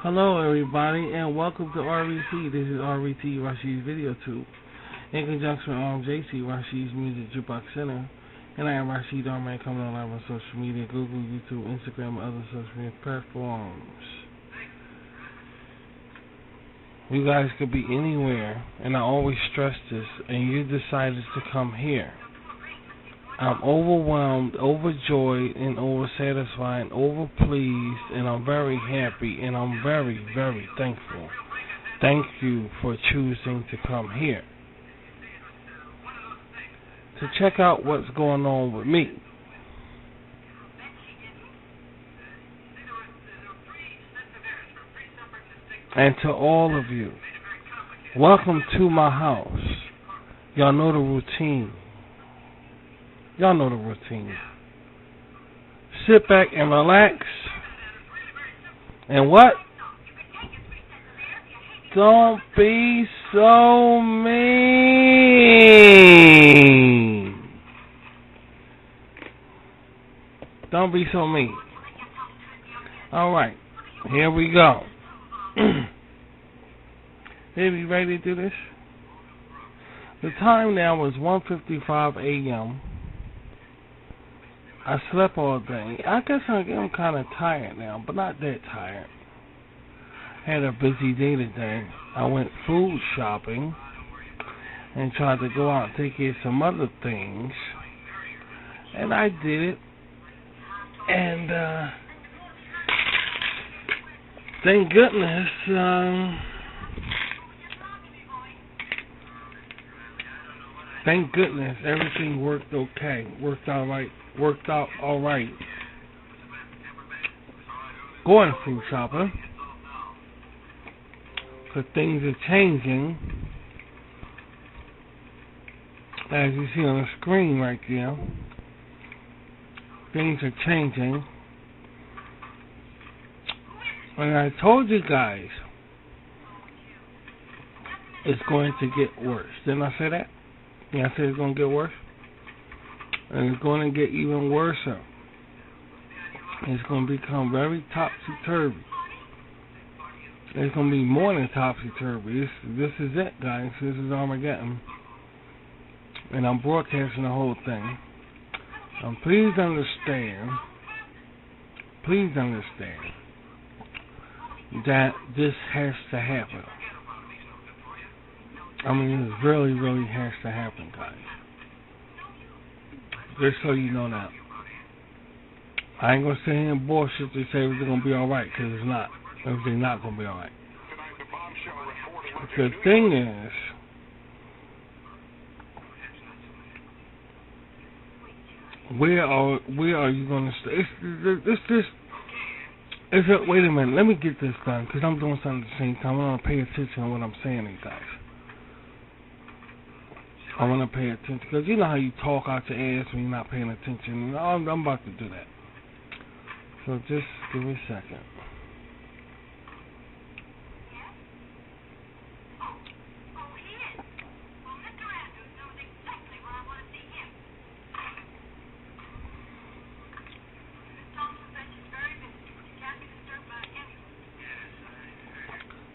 Hello everybody and welcome to RVT. This is RVT Rashid's Video Tube. In conjunction with JC Rashid's Music Jukebox Center. And I am Rashid Arman coming on live on social media, Google, YouTube, Instagram, and other social media platforms. You guys could be anywhere, and I always stress this, and you decided to come here. I'm overwhelmed, overjoyed, and oversatisfied, overpleased, and I'm very happy, and I'm very, very thankful. Thank you for choosing to come here to check out what's going on with me. And to all of you, welcome to my house. Y'all know the routine. Y'all know the routine. Sit back and relax. And what? Don't be so mean. Don't be so mean. Alright, here we go. Are we ready to do this? The time now is 1:55 a.m. I slept all day. I guess I'm kind of tired now, but not that tired. Had a busy day today. I went food shopping and tried to go out and take care of some other things. And I did it. And thank goodness, everything worked okay. Worked out all right. Going food shopping, because things are changing. As you see on the screen right there, things are changing. And I told you guys, it's going to get worse. Didn't I say that? Yeah, I said it's going to get worse. And it's going to get even worse. It's going to become very topsy-turvy. It's going to be more than topsy-turvy. This is it, guys. This is Armageddon. And I'm broadcasting the whole thing. Please understand that this has to happen. I mean, it really, really has to happen, guys. Just so you know that. I ain't going to sit here and bullshit to say everything's going to be alright, because it's not. Everything's not going to be alright. The thing is, where are you going to stay? Wait a minute, let me get this done, because I'm doing something at the same time. I want to pay attention to what I'm saying to you guys. I want to pay attention, because you know how you talk out your ass when you're not paying attention. I'm about to do that. So just give me a second.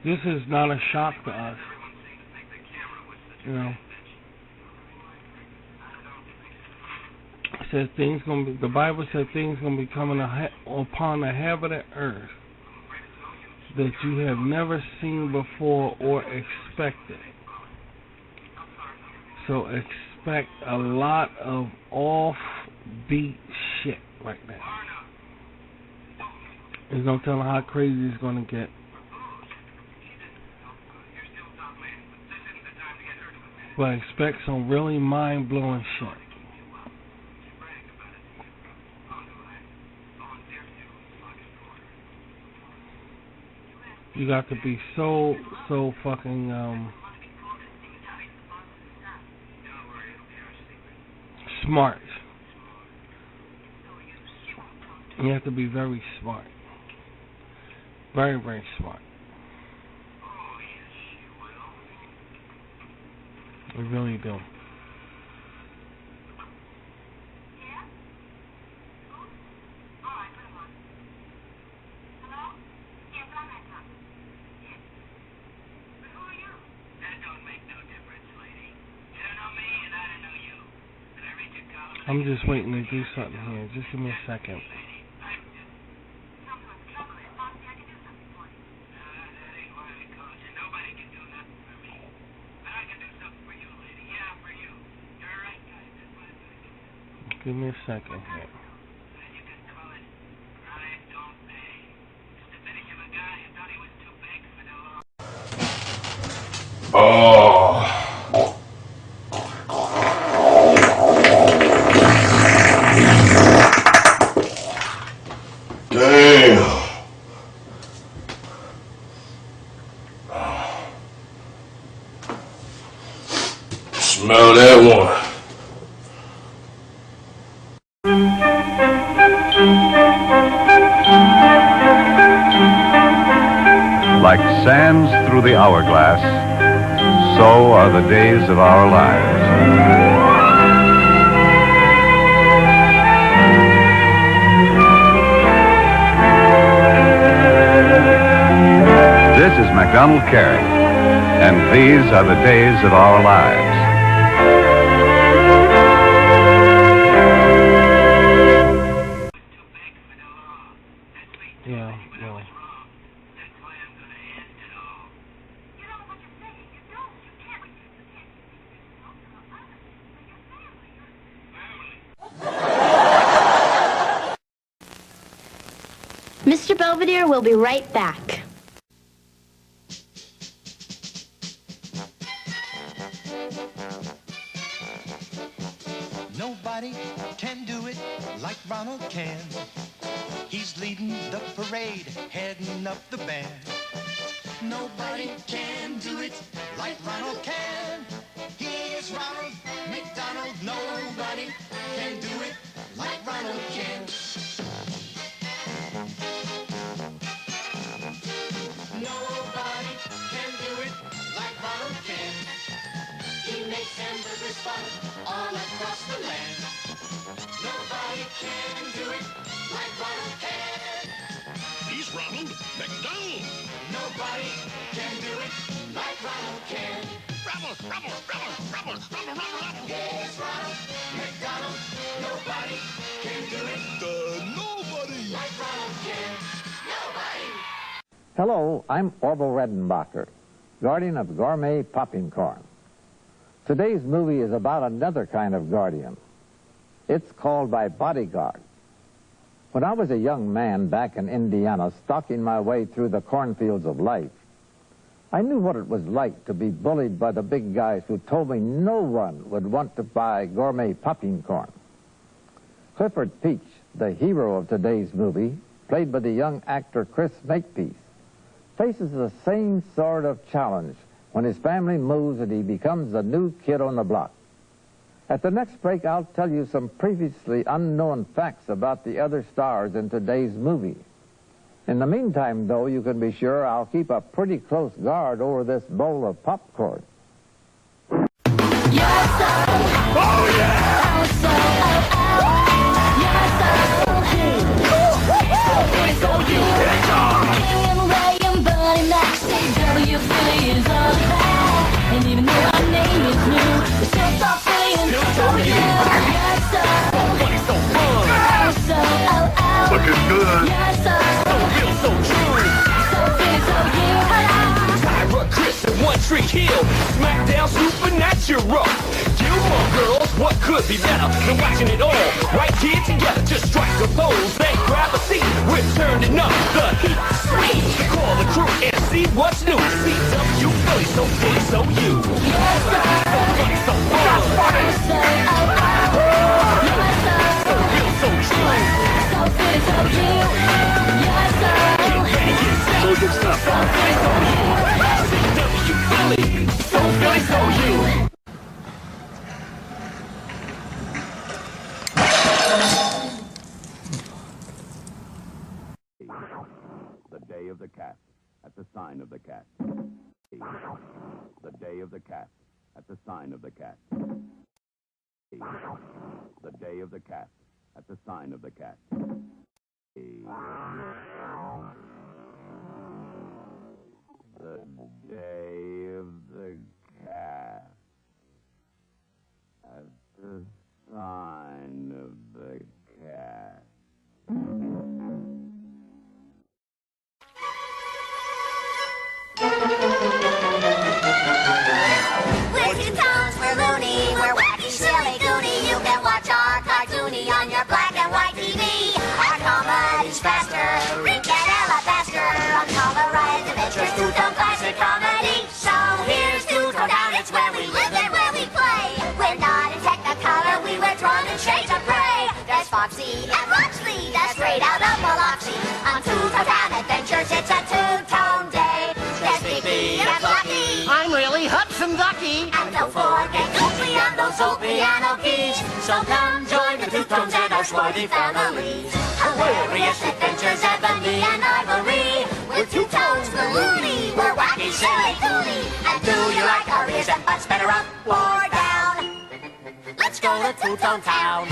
This is not a shock to us. You know. Says the Bible said things gonna be coming upon the inhabited earth that you have never seen before or expected. So expect a lot of offbeat shit right now. There's no telling how crazy it's gonna get. But expect some really mind-blowing shit. You got to be so fucking smart. You have to be very smart. Very, very smart. You really do. I'm just waiting to do something here. Just give me a second. Give me a second here. Oh, damn. Smell that one. Like sands through the hourglass, so are the days of our lives. This is MacDonald Carey, and these are the days of our lives. Yeah, no. Mr. Belvedere will be right back. Nobody can do it like Ronald can. He's leading the parade, heading up the band. Nobody can do it like Ronald can. He is Ronald McDonald. Nobody can do it like Ronald can. Nobody can do it like Ronald can. He makes hamburgers fun all across the land. Nobody can do it like Ronald can. He's Ronald McDonald. Nobody can do it like Ronald can. Ronald. Yes, Ronald McDonald. Nobody can do it Nobody. like Ronald can. Nobody. Hello, I'm Orville Redenbacher, guardian of gourmet popping corn. Today's movie is about another kind of guardian. It's called My Bodyguard. When I was a young man back in Indiana, stalking my way through the cornfields of life, I knew what it was like to be bullied by the big guys who told me no one would want to buy gourmet popping corn. Clifford Peach, the hero of today's movie, played by the young actor Chris Makepeace, faces the same sort of challenge when his family moves and he becomes the new kid on the block. At the next break, I'll tell you some previously unknown facts about the other stars in today's movie. In the meantime, though, you can be sure I'll keep a pretty close guard over this bowl of popcorn. And even though our name is new, we still start feeling so good. Yes, sir. So fun. So, Looking good. Yes, sir. So real, so true. So fit, so you. Tyra, Chris, and One Tree Hill. Smackdown Supernatural. Gilmore Girls, what could be better than watching it all? Right here together, just strike a pose and grab a seat. We're turning up the heat. Sweet. Call the crew and see what's new. CW Philly, so Philly, so you. Yes, sir. So funny, so fun. So, yes, sir. So real, so true. So fit, so you. Yes, sir. Get ready, get set. So good stuff. So Philly, so you. CW Philly, so Philly, so you. The day of the cat, at the sign of the cat. The day of the cat, at the sign of the cat. The day of the cat, at the sign of the cat. The day of the cat, at the sign Foxy and Roxley, that's straight out of Biloxi. On Two-Tone Town Adventures, it's a two-tone day. There's Bigby and Fluffy. I'm really Hudson Ducky. And don't forget Goofy on those old piano keys. So come join the Two-Tones and our swarthy families. Hilarious adventures, Ebony and Ivory. We're Two-Tones, the loony. We're wacky, silly, goony. And do you like our ears and butts better up or down? Let's go to Two-Tone Town.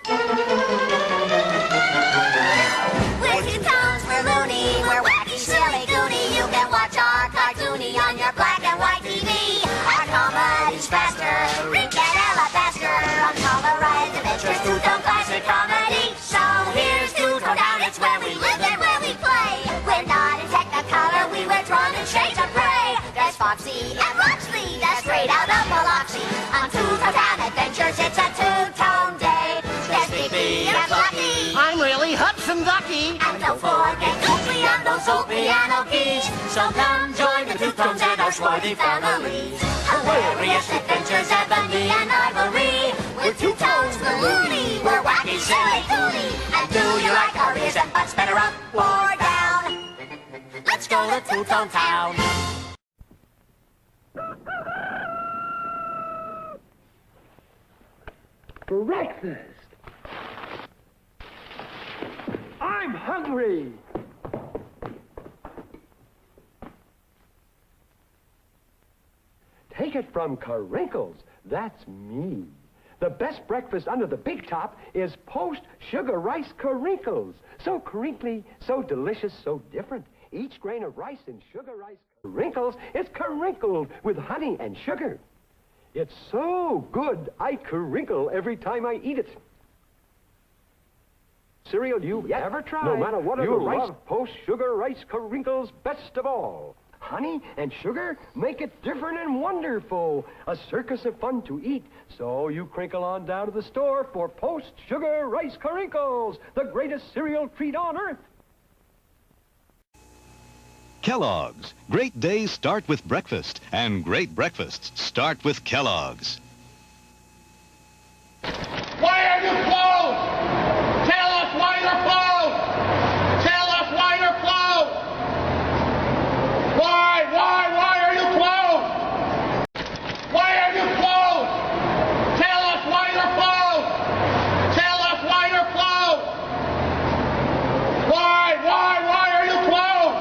We're Two-Tones, we're loony, we're wacky, silly, goony. You can watch our cartoony on your black and white TV. Our comedy's faster, Rick and Ella Basker. On Colorized Adventures, Two-Tone Classic Comedy. So here's Two-Tone Town, it's where we live and where we play. We're not in Technicolor, we wear drawn in shades of gray. There's Foxy and Roxley, that's straight out of Biloxi. On Two-Tone Town Adventures, it's a two-tone day. There's Bigby and Fluffy. I'm really Hudson Ducky. And don't forget Goofy on those old piano keys. So come join the Two-Tones and our swarthy families. Hilarious adventures, Ebony and Ivory. We're Two-Tones, the loony. We're wacky, silly, goony. And do you like our ears and butts better up or down? Let's go to Two-Tone Town. Breakfast! I'm hungry! Take it from Carinkles. That's me. The best breakfast under the big top is Post Sugar Rice Carinkles. So crinkly, so delicious, so different. Each grain of rice in Sugar Rice Carinkles is carinkled with honey and sugar. It's so good, I crinkle every time I eat it. Cereal you ever tried, no matter what you love Post Sugar Rice Carinkles best of all. Honey and sugar make it different and wonderful. A circus of fun to eat. So you crinkle on down to the store for Post Sugar Rice Carinkles, the greatest cereal treat on earth. Kellogg's. Great days start with breakfast, and great breakfasts start with Kellogg's. Why are you closed? Tell us why you're closed! Tell us why you're closed! Why are you closed? Why are you closed? Tell us why you're closed! Tell us why you're closed! Why are you closed?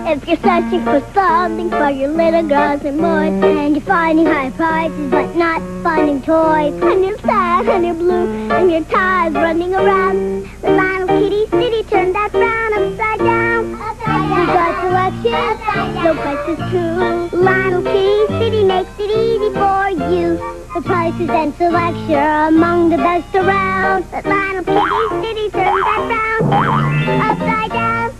If you're searching for something for your little girls and boys, and you're finding high prices but not finding toys, and you're sad and you're blue and your tire's running around, the Lionel Kitty City turned that frown upside down. We've got selection, no prices too. Lionel Kitty City makes it easy for you. The prices and selection are among the best around. The Lionel Kitty City turned that frown upside down.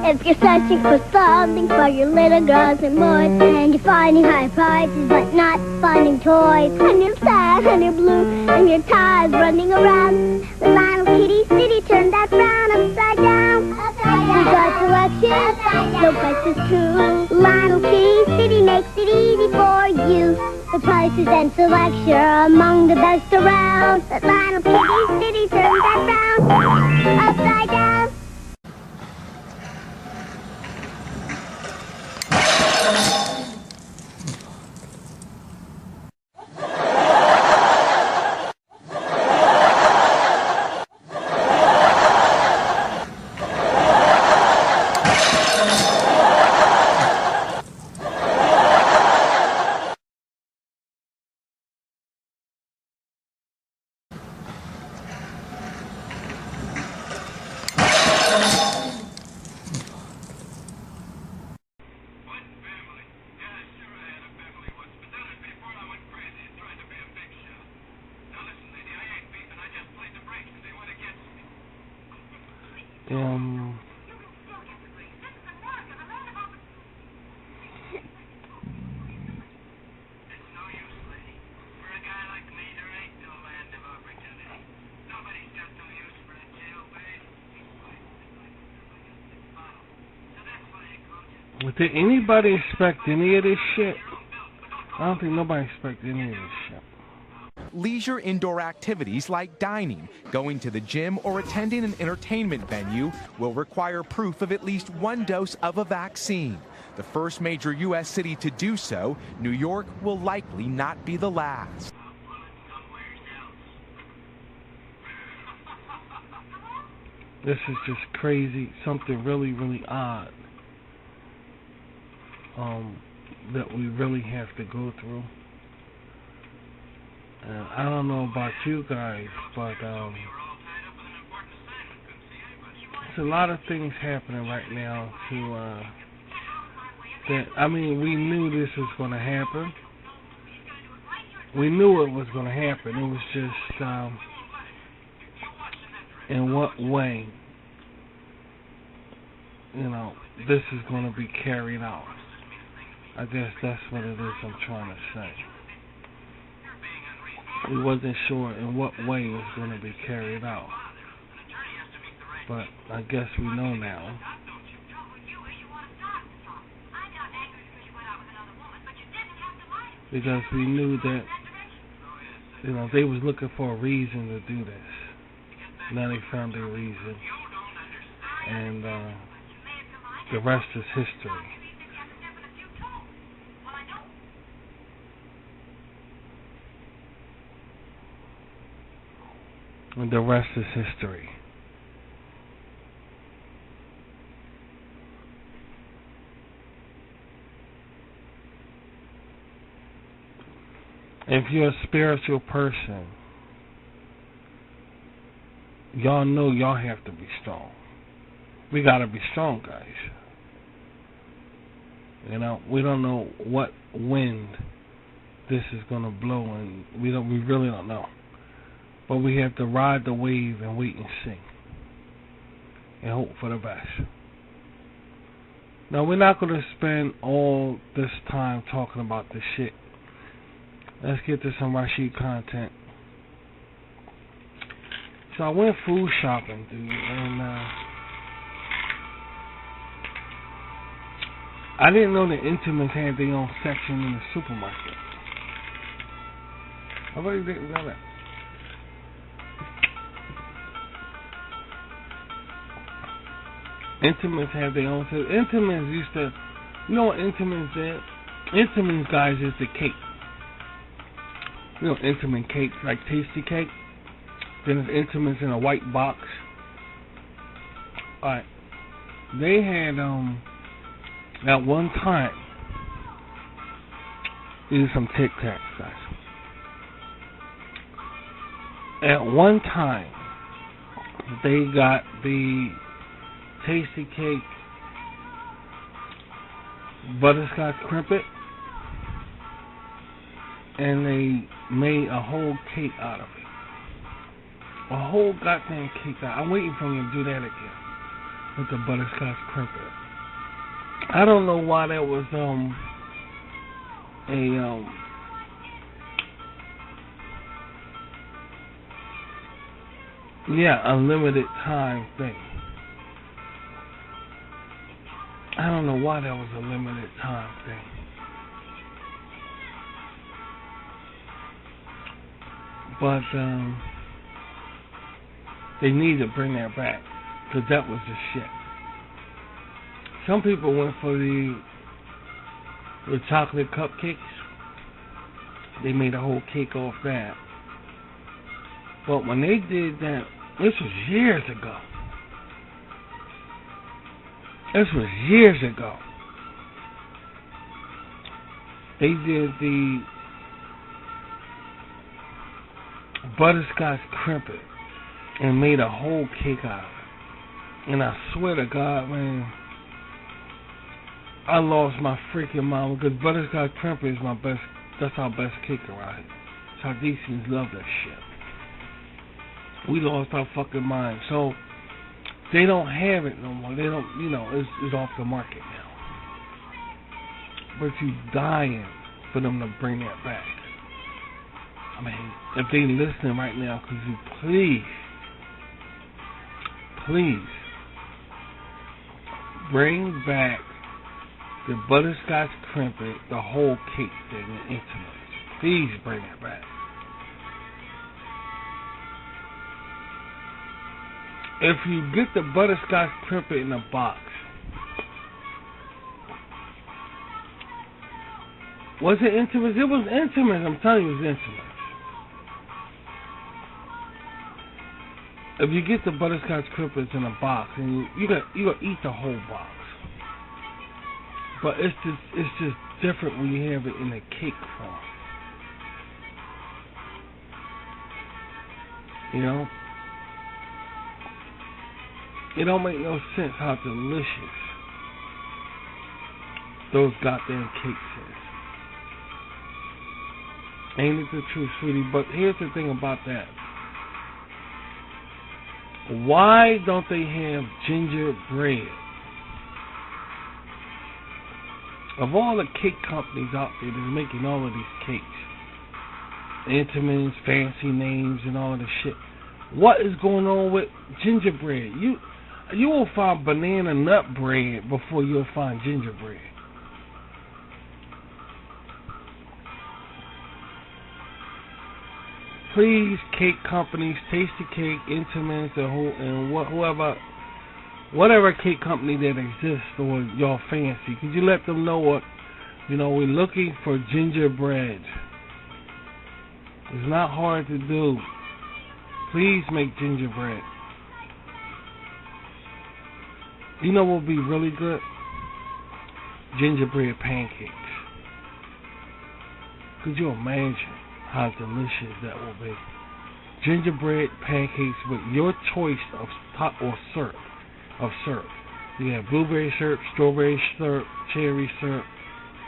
If you're searching for something for your little girls and boys, and you're finding high prices but not finding toys, and you're sad and you're blue and your tire's running around, the Lionel Kitty City turned that frown upside down. We've got selection, no prices too. Lionel Kitty City makes it easy for you. The prices and selection are among the best around. The Lionel Kitty City turned that frown upside down. Did anybody expect any of this shit? I don't think nobody expected any of this shit. Leisure indoor activities like dining, going to the gym, or attending an entertainment venue will require proof of at least one dose of a vaccine. The first major U.S. city to do so, New York, will likely not be the last. This is just crazy, something really, really odd that we really have to go through. And I don't know about you guys, but there's a lot of things happening right now we knew this was going to happen. We knew it was going to happen. It was just in what way, this is going to be carried out. I guess that's what it is I'm trying to say. We wasn't sure in what way it was going to be carried out. But I guess we know now. Because we knew that, they was looking for a reason to do this. Now they found their reason. And the rest is history. And the rest is history. If you're a spiritual person, y'all know y'all have to be strong. We gotta be strong, guys. We don't know what wind this is gonna blow, and we really don't know. But we have to ride the wave and wait and see. And hope for the best. Now, we're not going to spend all this time talking about this shit. Let's get to some Rashid content. So I went food shopping, dude, and I didn't know that Intimates had their own section in the supermarket. I really didn't know that. Intimates have their own. Intimates used to, what Intimates did? Intimates, guys, is the cake. Intimate cake, like Tasty Cake. Then there's Intimates in a white box. Alright. They had, at one time, these are some Tic Tacs, guys. At one time, they got the Tasty Cake butterscotch crimpet, and they made a whole cake out of it. A whole goddamn cake out. I'm waiting for them to do that again with the butterscotch crimpet. I don't know why that was a limited time thing. I don't know why that was a limited time thing. But they need to bring that back, because that was the shit. Some people went for the chocolate cupcakes. They made a whole cake off that. But when they did that, this was years ago. This was years ago. They did the butterscotch crimpet and made a whole cake out of it. And I swear to God, man, I lost my freaking mind, because butterscotch crimpet is my best. That's our best cake around here. Chaldeans love that shit. We lost our fucking mind. So they don't have it no more. They don't, it's off the market now. But you dying for them to bring that back. I mean, if they listening right now, could you please bring back the butterscotch Crimpet, the whole cake thing in Intimates. Please bring it back. If you get the butterscotch Crimpet in a box, was it Intimates? It was Intimates. I'm telling you, it was Intimates. If you get the butterscotch Crimpets in a box, and you gotta eat the whole box. But it's just different when you have it in a cake form. You know? It don't make no sense how delicious those goddamn cakes is. Ain't it the truth, sweetie? But here's the thing about that. Why don't they have gingerbread? Of all the cake companies out there that's making all of these cakes, Intimates, fancy names, and all of this shit, what is going on with gingerbread? You will find banana nut bread before you'll find gingerbread. Please, cake companies, Tasty Cake, Intimates, and whatever cake company that exists or y'all fancy, could you let them know what, we're looking for gingerbread. It's not hard to do. Please make gingerbread. You know what would be really good? Gingerbread pancakes. Could you imagine how delicious that will be? Gingerbread pancakes with your choice of top or syrup. You have blueberry syrup, strawberry syrup, cherry syrup.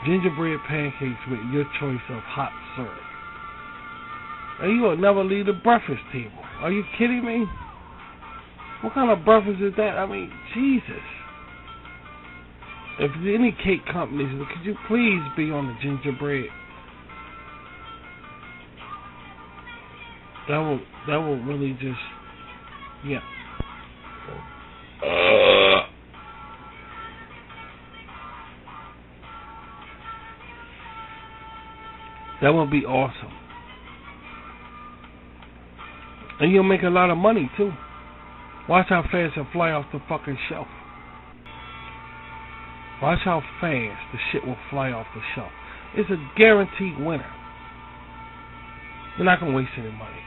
Gingerbread pancakes with your choice of hot syrup. And you will never leave the breakfast table. Are you kidding me? What kind of breakfast is that? I mean, Jesus. If any cake companies, could you please be on the gingerbread? That will really just, yeah. That would be awesome. And you'll make a lot of money too. Watch how fast it fly off the fucking shelf. Watch how fast the shit will fly off the shelf. It's a guaranteed winner. You're not going to waste any money.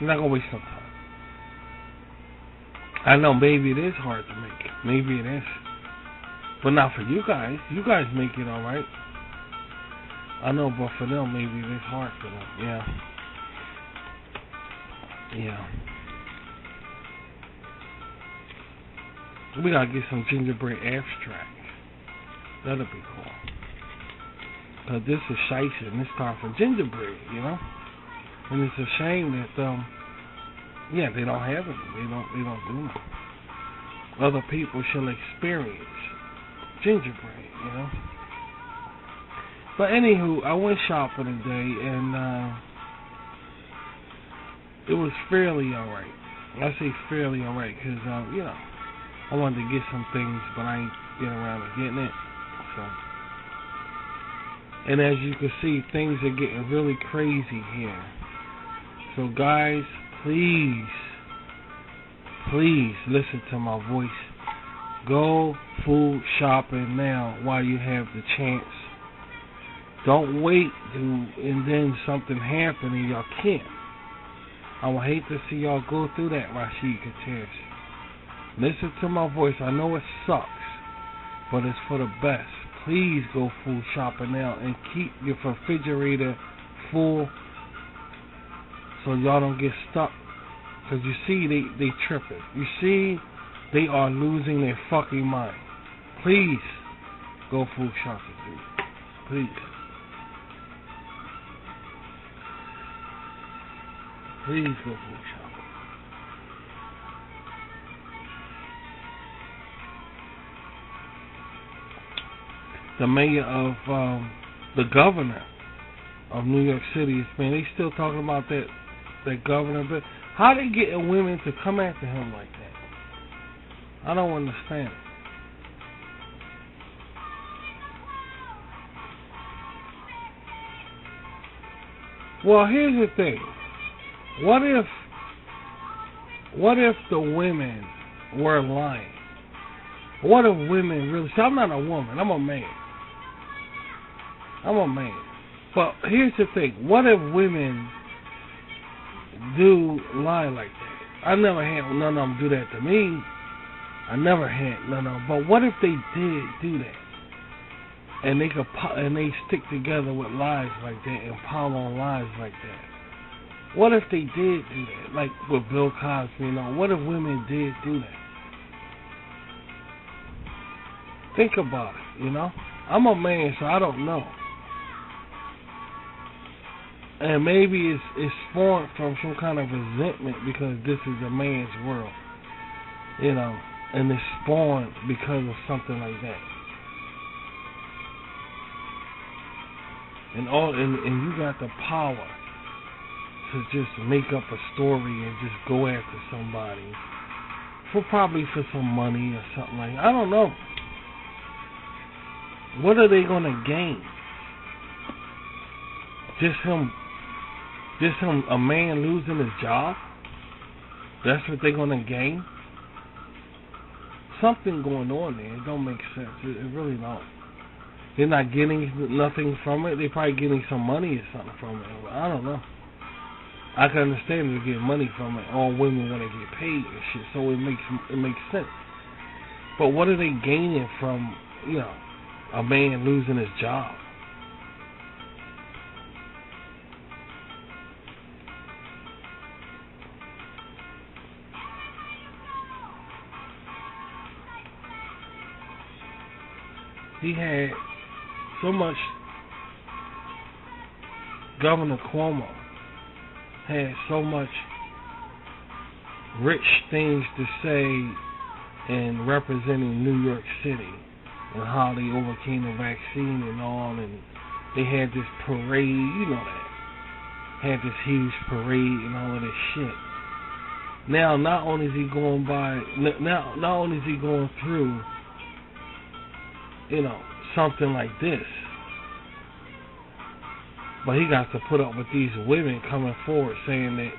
You're not going to waste no time. I know maybe it is hard to make. Maybe it is. But not for you guys. You guys make it alright. I know, but for them, maybe it is hard for them. Yeah. Yeah. We gotta get some gingerbread abstracts. That'll be cool. Cause this is shiesty and it's time for gingerbread, And it's a shame that they don't have it. They don't do it. Other people shall experience gingerbread, But anywho, I went shopping today and it was fairly alright. I say fairly alright because I wanted to get some things, but I ain't getting around to getting it. So, and as you can see, things are getting really crazy here. So guys, please listen to my voice. Go food shopping now while you have the chance. Don't wait and then something happen and y'all can't. I would hate to see y'all go through that, Rashid Katesh. Listen to my voice. I know it sucks, but it's for the best. Please go food shopping now and keep your refrigerator full so y'all don't get stuck. Because you see, they tripping. You see, they are losing their fucking mind. Please go food shopping, please. Please go food shopping. The mayor of, the governor of New York City, man, they still talking about that governor. But how they getting women to come after him like that? I don't understand it. Well, here's the thing. What if the women were lying? What if women really... See, I'm not a woman. I'm a man. But here's the thing. What if women do lie like that? I never had none of them do that to me. I never had none of them. But what if they did do that? And they stick together with lies like that and pile on lies like that. What if they did do that? Like with Bill Cosby, you know, what if women did do that? Think about it, you know? I'm a man, so I don't know. And maybe it's spawned from some kind of resentment because this is a man's world, you know, and it's spawned because of something like that. And you got the power to just make up a story and just go after somebody probably for some money or something like that. I don't know. What are they gonna gain? Just him, a man losing his job? That's what they're gonna gain? Something going on there. It don't make sense. It really don't. They're not getting nothing from it. They're probably getting some money or something from it. I don't know. I can understand they get money from it. All women want to get paid and shit, so it makes sense. But what are they gaining from, you know, a man losing his job? He had so much. Governor Cuomo had so much rich things to say in representing New York City and how they overcame the vaccine and all, and they had this parade, you know that, had this huge parade and all of this shit. Now, not only is he going through, you know, something like this, but he got to put up with these women coming forward saying that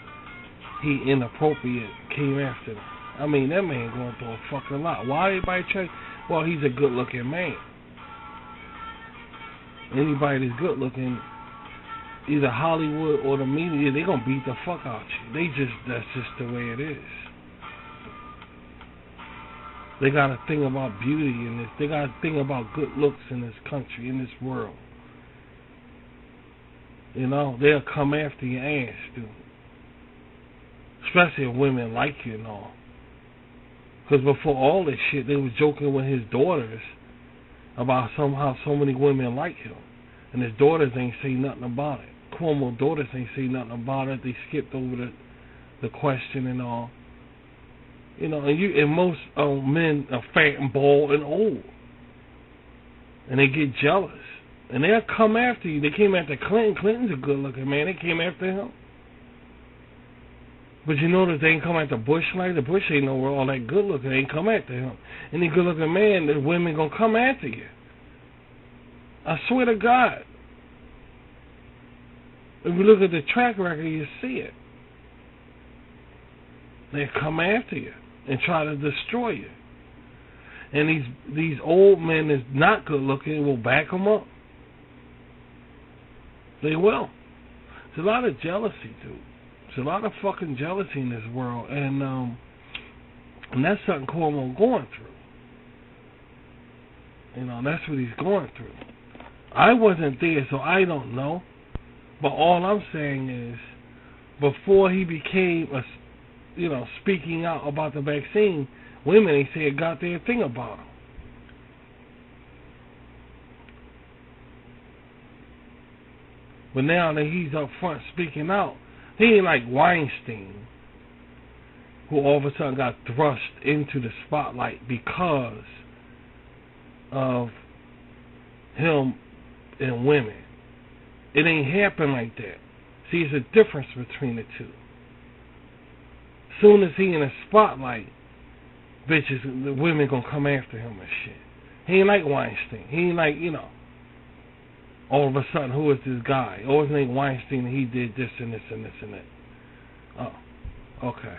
he inappropriate came after them. I mean, that man going through a fucking lot. Why everybody try? Well, he's a good looking man. Anybody that's good looking, either Hollywood or the media, they gonna beat the fuck out you. That's just the way it is. They got a thing about beauty in this. They got a thing about good looks in this country, in this world. You know, they'll come after your ass, dude. Especially if women like you and all. Because before all this shit, they was joking with his daughters about somehow so many women like him. And his daughters ain't say nothing about it. Cuomo's daughters ain't say nothing about it. They skipped over the question and all. You know, and most men are fat and bald and old. And they get jealous. And they'll come after you. They came after Clinton. Clinton's a good looking man. They came after him. But you notice they ain't come after Bush like that. Bush ain't nowhere all that good looking. They ain't come after him. Any good looking man, the women gonna come after you. I swear to God. If you look at the track record, you see it. They come after you and try to destroy you. And these old men that's not good looking will back them up. They will. There's a lot of jealousy, dude. There's a lot of fucking jealousy in this world, and that's something Cuomo going through. You know, that's what he's going through. I wasn't there, so I don't know. But all I'm saying is, before he became speaking out about the vaccine, women ain't say a goddamn thing about him. But now that he's up front speaking out, he ain't like Weinstein, who all of a sudden got thrust into the spotlight because of him and women. It ain't happen like that. See, it's a difference between the two. Soon as he in the spotlight, bitches, the women gonna come after him and shit. He ain't like Weinstein. He ain't like, you know. all of a sudden, who is this guy? Oh, his name Weinstein, and he did this and this and this and that. Oh, okay.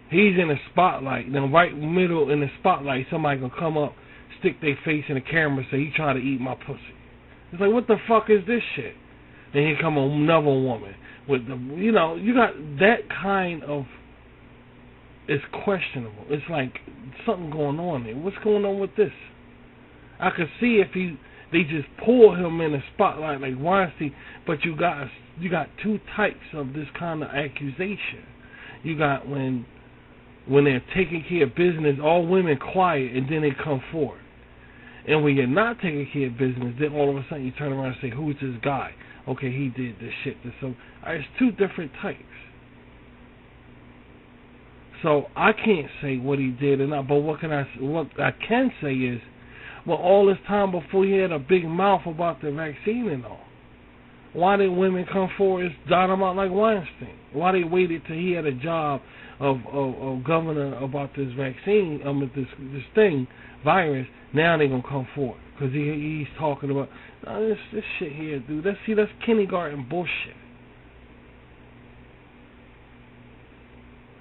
He's in the spotlight. Then right middle in the spotlight, somebody gonna come up, stick their face in the camera, say he trying to eat my pussy. It's like, what the fuck is this shit? Then here come another woman with the, you know, you got that kind of. It's questionable. It's like something going on there. What's going on with this? I could see if they just pull him in the spotlight like Weinstein, but you got two types of this kind of accusation. You got when they're taking care of business, all women quiet, and then they come forward. And when you're not taking care of business, then all of a sudden you turn around and say, who's this guy? Okay, he did this shit. So it's two different types. So I can't say what he did or not, but what I can say is, well, all this time before he had a big mouth about the vaccine and all, why did women come forward and dot him out like Weinstein? Why they waited till he had a job of governor about this vaccine, this thing, virus? Now they gonna come forward because he's talking about this shit here, dude. That's kindergarten bullshit.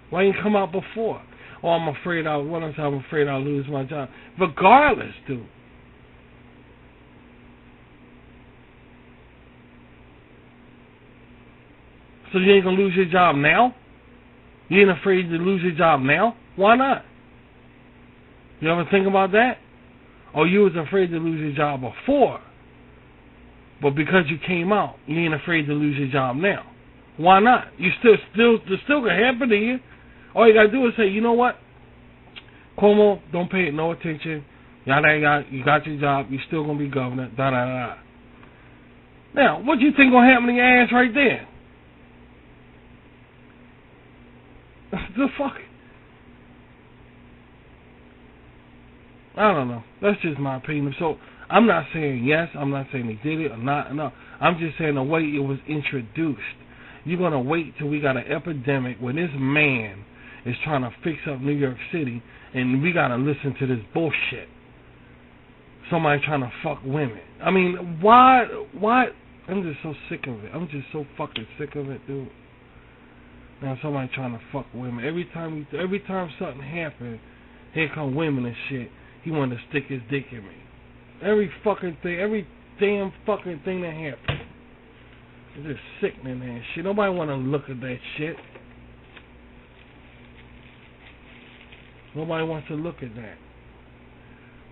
Why didn't you come out before? Oh, I'm afraid I'll lose my job. Regardless, dude. So you ain't gonna lose your job now? You ain't afraid to lose your job now? Why not? You ever think about that? Or you was afraid to lose your job before, but because you came out, you ain't afraid to lose your job now? Why not? It still can happen to you. All you gotta do is say, you know what, Cuomo, don't pay it no attention. You got your job. You're still gonna be governor. Da da da. Now, what do you think gonna happen to your ass right there? The fuck? I don't know. That's just my opinion. So I'm not saying yes. I'm not saying he did it or not. No, I'm just saying the way it was introduced. You're gonna wait till we got an epidemic when this man is trying to fix up New York City, and we gotta listen to this bullshit. Somebody trying to fuck women. I mean, why? I'm just so sick of it. I'm just so fucking sick of it, dude. Now somebody trying to fuck women. Every time something happens, here come women and shit. He wanted to stick his dick in me. Every fucking thing, every damn fucking thing that happens. It's just sickening and shit. Nobody want to look at that shit. Nobody wants to look at that.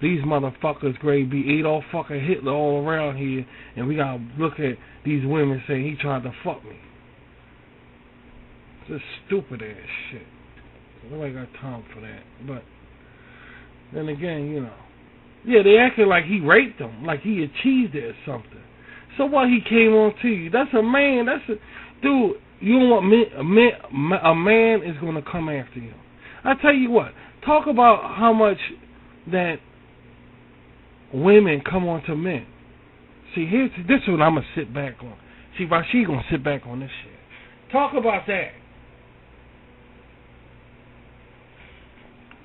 These motherfuckers, grade B, Adolf fucking Hitler all around here, and we gotta look at these women saying he tried to fuck me. Just stupid ass shit. Nobody got time for that. But then again, you know, yeah, they acting like he raped them, like he achieved it or something. So what? He came on to you. That's a man. Dude. You know what? A man is gonna come after you. I tell you what. Talk about how much that women come on to men. See, this is what I'm gonna sit back on. See, Rashid gonna sit back on this shit. Talk about that.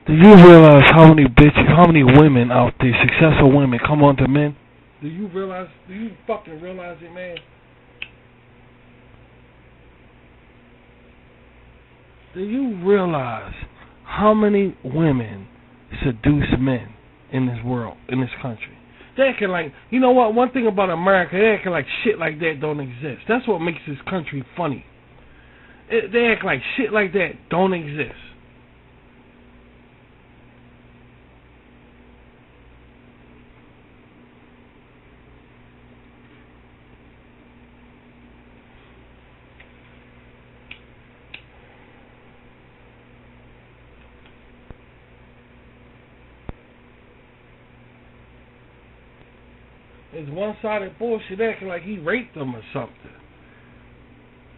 Do you realize how many women out there, successful women, come on to men? Do you fucking realize it, man? Do you realize how many women seduce men in this world, in this country? They acting like, you know what, one thing about America, they acting like shit like that don't exist. That's what makes this country funny. They act like shit like that don't exist. It's one-sided bullshit, acting like he raped them or something.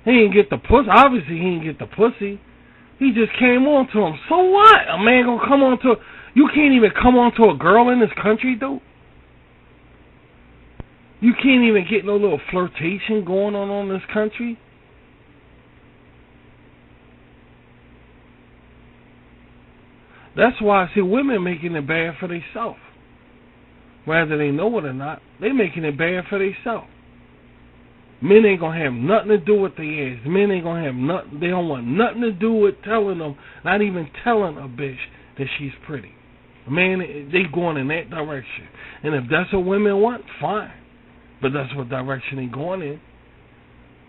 He didn't get the pussy. Obviously, he didn't get the pussy. He just came on to him. So what? A man gonna come on to... You can't even come on to a girl in this country, dude. You can't even get no little flirtation going on in this country. That's why I see women making it bad for themselves. whether they know it or not, they making it bad for themselves. Men ain't gonna have nothing to do with their ass. Men ain't gonna have nothing. They don't want nothing to do with telling them, not even telling a bitch that she's pretty. Man, they going in that direction. And if that's what women want, fine. But that's what direction they going in.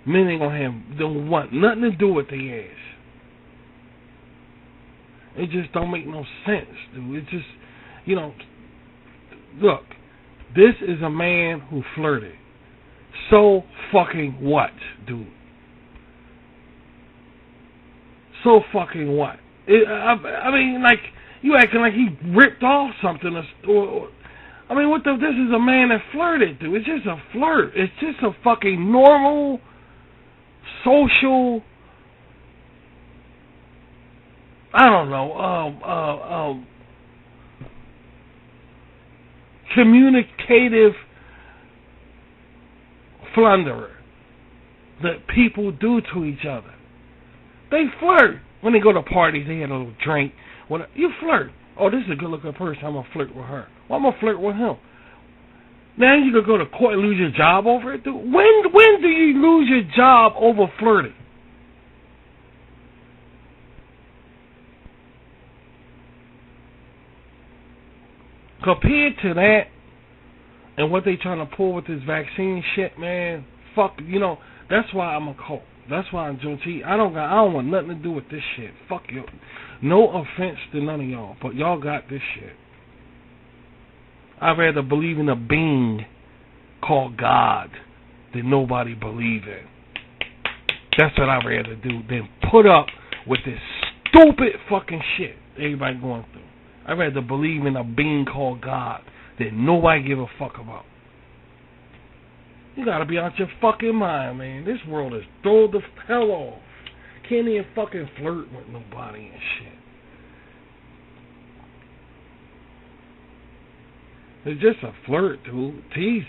Men ain't gonna have, don't want nothing to do with their ass. It just don't make no sense, dude. It just, you know, look, this is a man who flirted. So fucking what, dude? So fucking what? I mean, like, you acting like he ripped off something, or I mean, what the? This is a man that flirted, dude. It's just a flirt. It's just a fucking normal, social, I don't know, communicative flunderer that people do to each other. They flirt. When they go to parties, they had a little drink. You flirt. Oh, this is a good-looking person. I'm going to flirt with her. Well, I'm going to flirt with him. Now you could go to court and lose your job over it, dude. When do you lose your job over flirting? Compared to that and what they trying to pull with this vaccine shit, man, fuck, you know, that's why I'm a cult. That's why I'm Juneteenth. I don't want nothing to do with this shit. Fuck you. No offense to none of y'all, but y'all got this shit. I'd rather believe in a being called God that nobody believe in. That's what I'd rather do than put up with this stupid fucking shit everybody going through. I'd rather believe in a being called God that nobody give a fuck about. You gotta be out your fucking mind, man. This world is throw the hell off. Can't even fucking flirt with nobody and shit. It's just a flirt, dude. Jesus.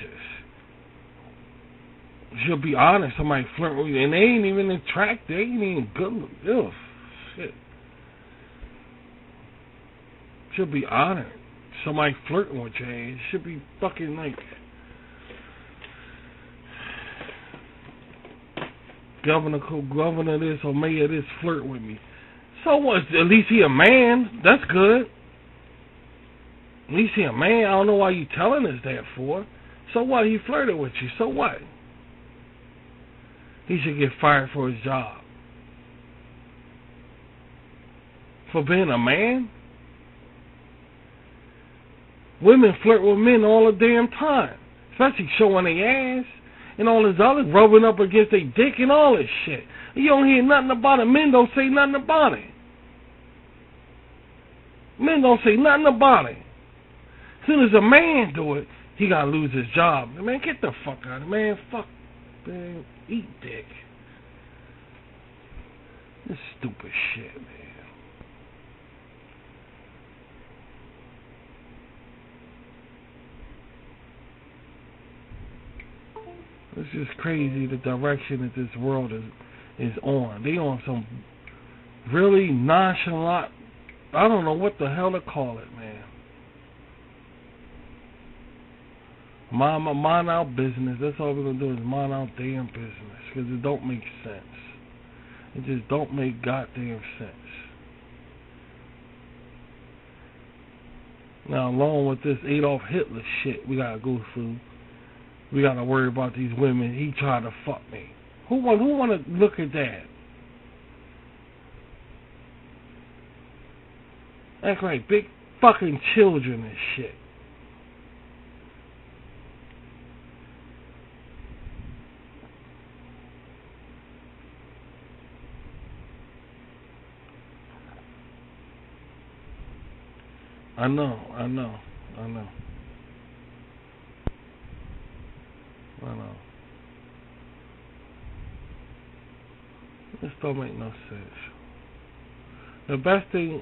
She'll be honest, somebody flirt with you, and they ain't even attractive. They ain't even good. Ugh, shit. She'll be honored. Somebody flirting with your ass. Should be fucking like governor this or mayor this flirt with me. So what? At least he a man. That's good. At least he a man. I don't know why you telling us that for. So what? He flirted with you. So what? He should get fired for his job. For being a man? Women flirt with men all the damn time. Especially showing their ass. And all this other rubbing up against their dick and all this shit. You don't hear nothing about it. Men don't say nothing about it. Men don't say nothing about it. As soon as a man do it, he gotta lose his job. Man, get the fuck out of it, man. Fuck, man. Eat dick. This stupid shit, man. It's just crazy the direction that this world is on. They on some really nonchalant, I don't know what the hell to call it, man. Mind our business. That's all we're going to do is mind our damn business. Because it don't make sense. It just don't make goddamn sense. Now, along with this Adolf Hitler shit we got to go through, we got to worry about these women. He tried to fuck me. Who want to look at that? Act like big fucking children and shit. I know. This don't make no sense. The best thing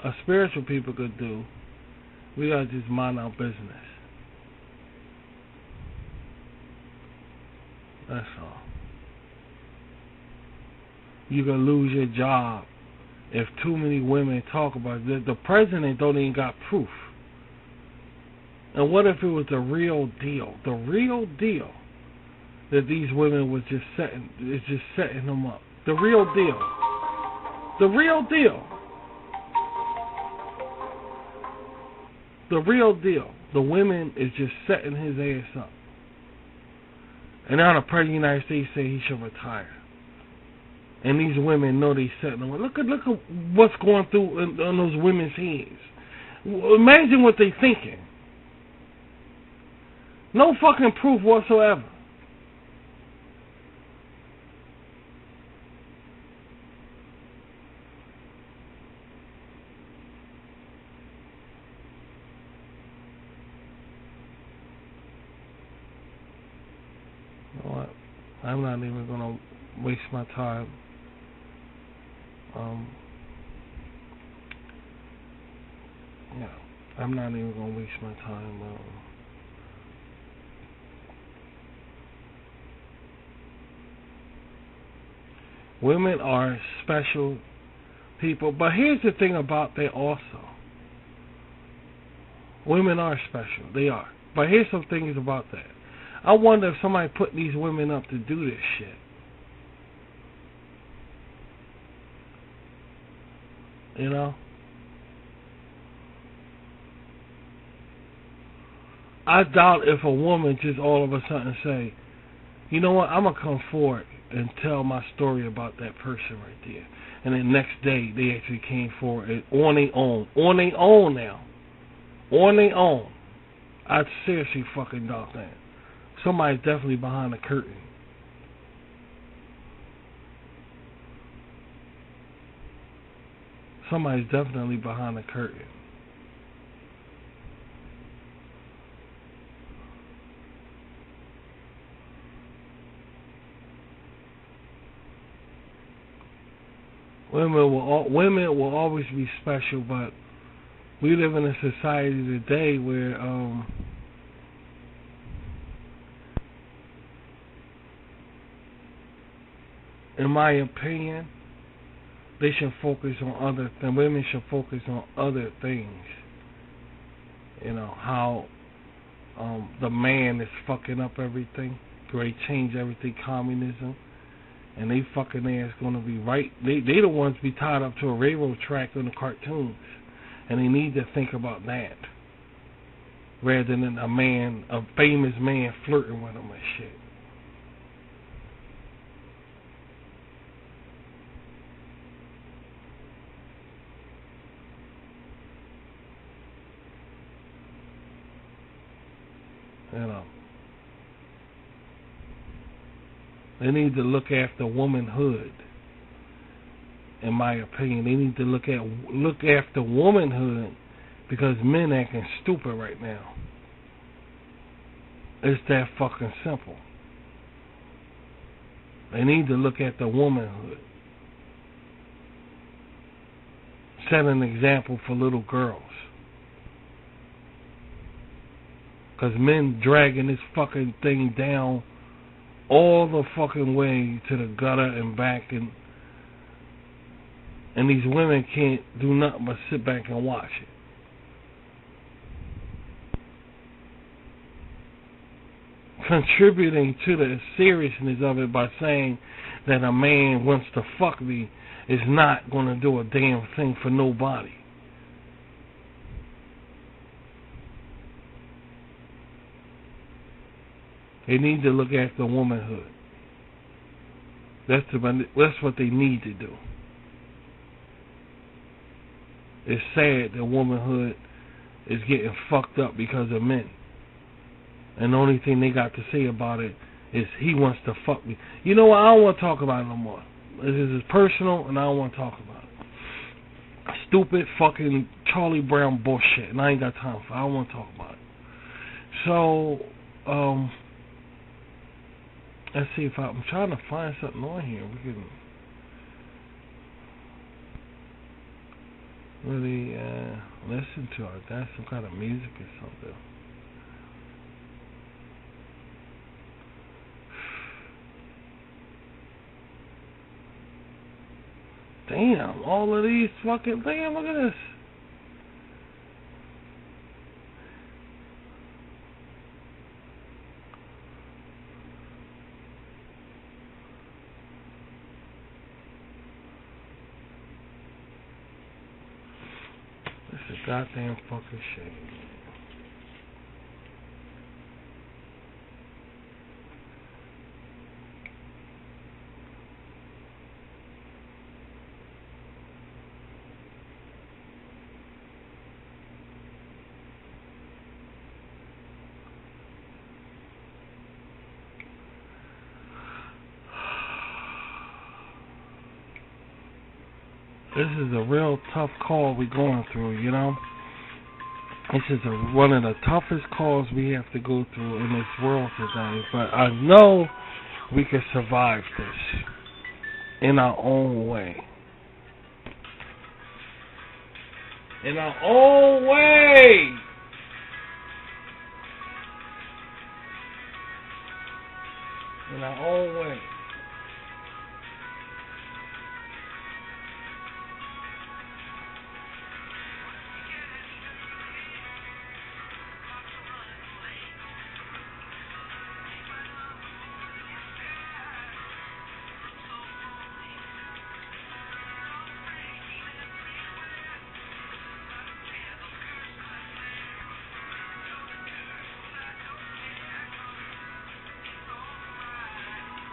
a spiritual people could do, we gotta just mind our business. That's all. You gonna lose your job if too many women talk about it. The president don't even got proof. And what if it was the real deal? The real deal that these women was just setting them up. The real deal. The real deal. The real deal. The women is just setting his ass up. And now the President of the United States say he should retire. And these women know they setting them up. Look at what's going through in those women's heads. Imagine what they thinking. No fucking proof whatsoever. You know what? I'm not even gonna waste my time. Yeah, I'm not even gonna waste my time. Women are special people, but here's the thing about that also. Women are special, they are. But here's some things about that. I wonder if somebody put these women up to do this shit. You know? I doubt if a woman just all of a sudden say, you know what, I'm going to come forward and tell my story about that person right there. And then next day, they actually came forward and on their own. On their own now. On their own. I seriously fucking doubt that. Somebody's definitely behind the curtain. Somebody's definitely behind the curtain. Women will always be special, but we live in a society today where in my opinion, they should focus on other things. Women should focus on other things. You know, how the man is fucking up everything. They change everything, communism. And they fucking ass gonna be right. They the ones be tied up to a railroad track in the cartoons. And they need to think about that. Rather than a famous man flirting with them and shit. You know. They need to look after womanhood. In my opinion, they need to look after womanhood because men acting stupid right now. It's that fucking simple. They need to look at the womanhood. Set an example for little girls. Because men dragging this fucking thing down all the fucking way to the gutter and back, and these women can't do nothing but sit back and watch it. Contributing to the seriousness of it by saying that a man wants to fuck me is not going to do a damn thing for nobody. They need to look after womanhood. That's what they need to do. It's sad that womanhood is getting fucked up because of men. And the only thing they got to say about it is he wants to fuck me. You know what? I don't want to talk about it no more. This is personal and I don't want to talk about it. Stupid fucking Charlie Brown bullshit. And I ain't got time for it. I don't want to talk about it. So, let's see if I'm trying to find something on here we can really listen to it. That's some kind of music or something. Damn, all of these fucking, damn, look at this. the goddamn fucking shit. This is a real tough call we're going through, you know? This is one of the toughest calls we have to go through in this world today. But I know we can survive this in our own way. In our own way! In our own way.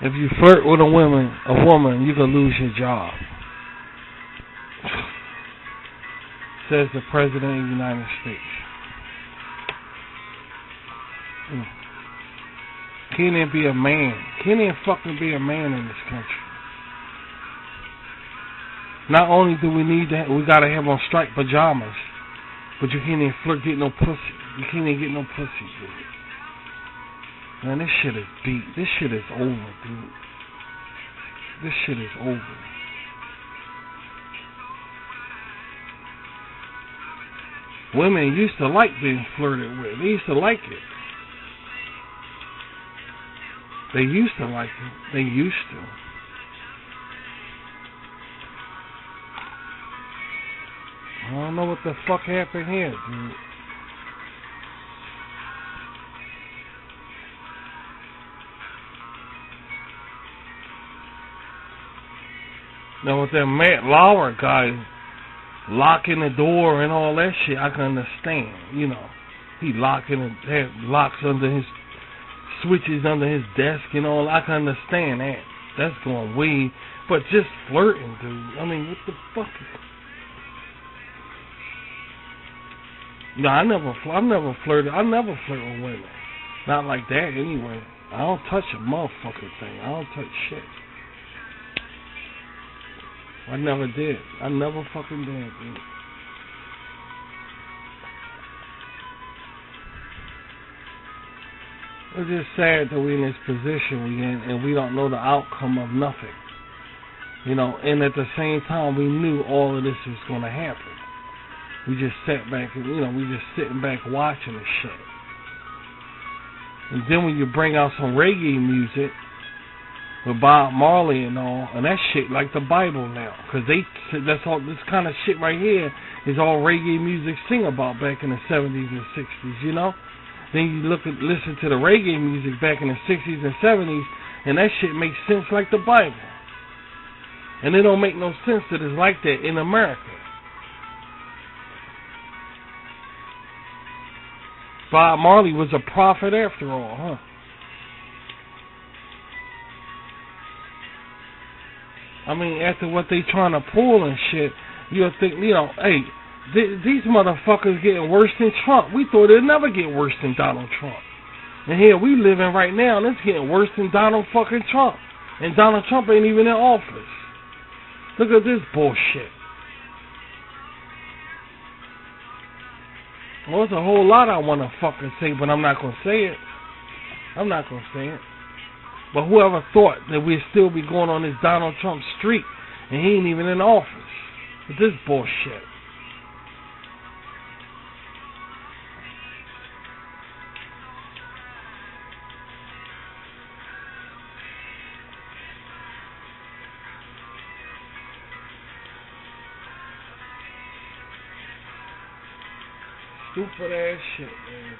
If you flirt with a woman, you can lose your job. Says the President of the United States. Can't even be a man. Can't even fucking be a man in this country. Not only do we need that, we gotta have on striped pajamas, but you can't even flirt, get no pussy. You can't even get no pussy, dude. Man, this shit is beat. This shit is over, dude. This shit is over. Women used to like being flirted with. They used to like it. They used to like it. They used to. I don't know what the fuck happened here, dude. Now with that Matt Lauer guy locking the door and all that shit, I can understand. You know, he locks under his switches under his desk and all. I can understand that. That's going way. But just flirting, dude. I mean, what the fuck? No, I never flirted. I never flirt with women. Not like that anyway. I don't touch a motherfucking thing. I don't touch shit. I never did. I never fucking did, dude. It's just sad that we're in this position we in and we don't know the outcome of nothing. You know, and at the same time we knew all of this was going to happen. We just sat back and, you know, we just sitting back watching the shit. And then when you bring out some reggae music with Bob Marley and all, and that shit like the Bible now, because that's all, this kind of shit right here is all reggae music sing about back in the 70s and 60s, you know? Then you listen to the reggae music back in the 60s and 70s, and that shit makes sense like the Bible. And it don't make no sense that it's like that in America. Bob Marley was a prophet after all, huh? I mean, after what they trying to pull and shit, you'll think, you know, hey, these motherfuckers getting worse than Trump. We thought it'd never get worse than Donald Trump. And here we living right now, and it's getting worse than Donald fucking Trump. And Donald Trump ain't even in office. Look at this bullshit. Well, there's a whole lot I want to fucking say, but I'm not going to say it. I'm not going to say it. But whoever thought that we'd still be going on this Donald Trump streak, and he ain't even in office. With this bullshit. Stupid ass shit, man.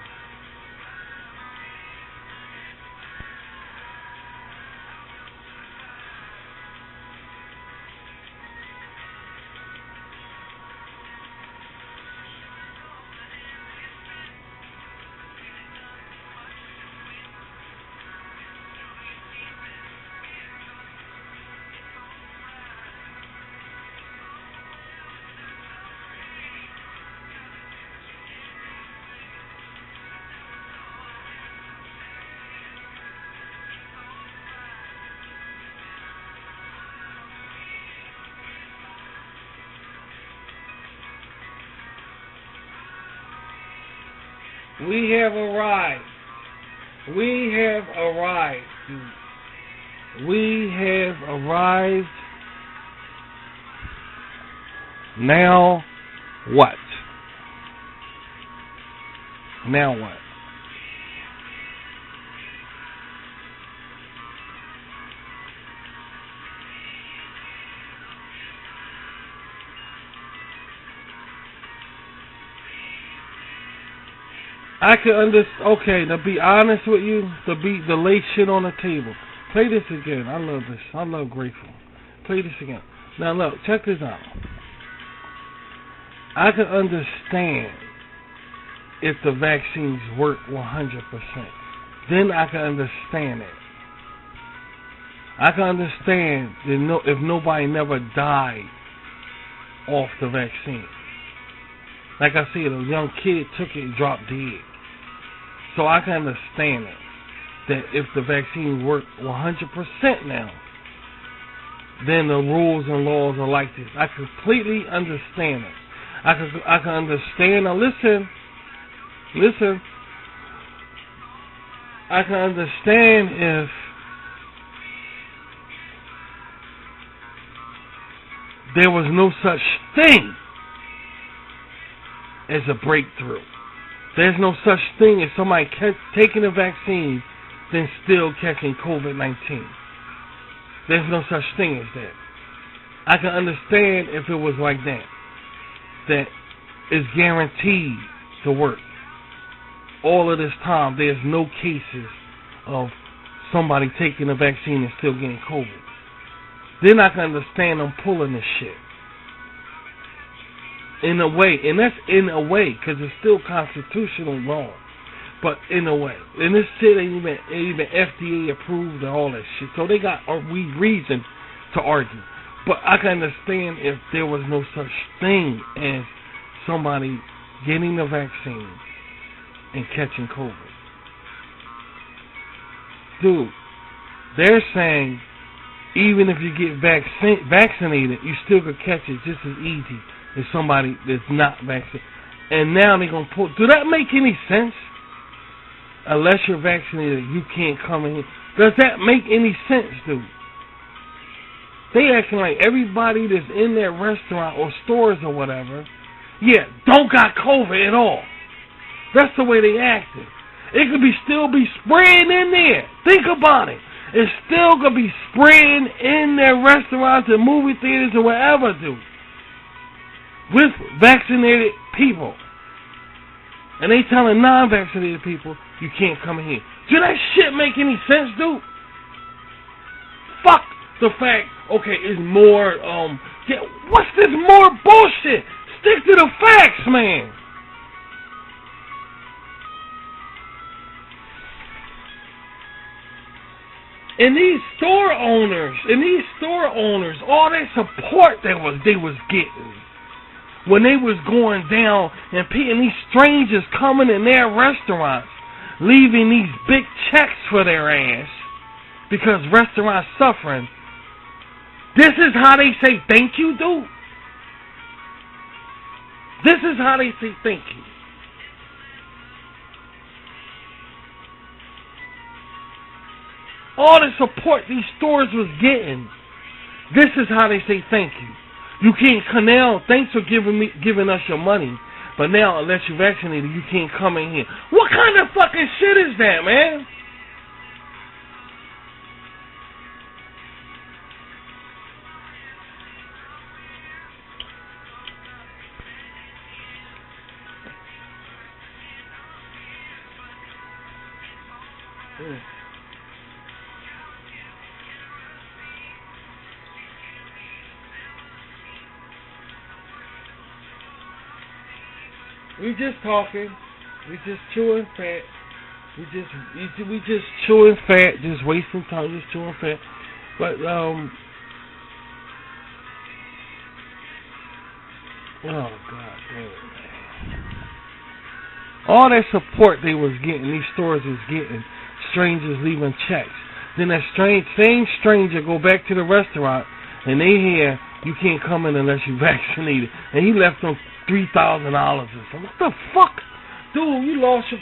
We have arrived. We have arrived. We have arrived. Now what? Now what? I can understand. Okay, to be honest with you, to lay shit on the table. Play this again. I love this. I love Grateful. Play this again. Now look, check this out. I can understand if the vaccines work 100%. Then I can understand it. I can understand if nobody never died off the vaccine. Like I said, a young kid took it and dropped dead. So I can understand it. That if the vaccine work 100% now, then the rules and laws are like this. I completely understand it. I can understand. Now listen. I can understand if there was no such thing as a breakthrough. There's no such thing as somebody taking a vaccine then still catching COVID-19. There's no such thing as that. I can understand if it was like that. That it's guaranteed to work. All of this time, there's no cases of somebody taking a vaccine and still getting COVID. Then I can understand them pulling this shit. In a way, and that's in a way, because it's still constitutional law. But in a way, and this shit ain't even FDA approved and all that shit. So they got a reason to argue. But I can understand if there was no such thing as somebody getting the vaccine and catching COVID. Dude, they're saying even if you get vaccinated, you still could catch it just as easy as somebody that's not vaccinated. And now they're going to pull. Do that make any sense? Unless you're vaccinated, you can't come in. Does that make any sense, dude? They acting like everybody that's in their restaurant or stores or whatever, don't got COVID at all. That's the way they acting. It could still be spraying in there. Think about it. It's still going to be spraying in their restaurants and movie theaters or wherever, dude. With vaccinated people. And they telling non-vaccinated people, you can't come in here. Do that shit make any sense, dude? Fuck the fact, okay, it's more, what's this more bullshit? Stick to the facts, man. And these store owners, all that support they was getting when they was going down and these strangers coming in their restaurants, leaving these big checks for their ass because restaurants suffering. This is how they say thank you, dude. This is how they say thank you. All the support these stores was getting, this is how they say thank you. You can't now. Thanks for giving us your money, but now unless you're vaccinated, you can't come in here. What kind of fucking shit is that, man? We just talking. We just chewing fat. We just chewing fat. Just wasting time. Just chewing fat. But oh god damn it, man. All that support they was getting, these stores was getting, strangers leaving checks. Then that same stranger go back to the restaurant and they hear you can't come in unless you're vaccinated, and he left them $3,000 or something. What the fuck? Dude, you lost your...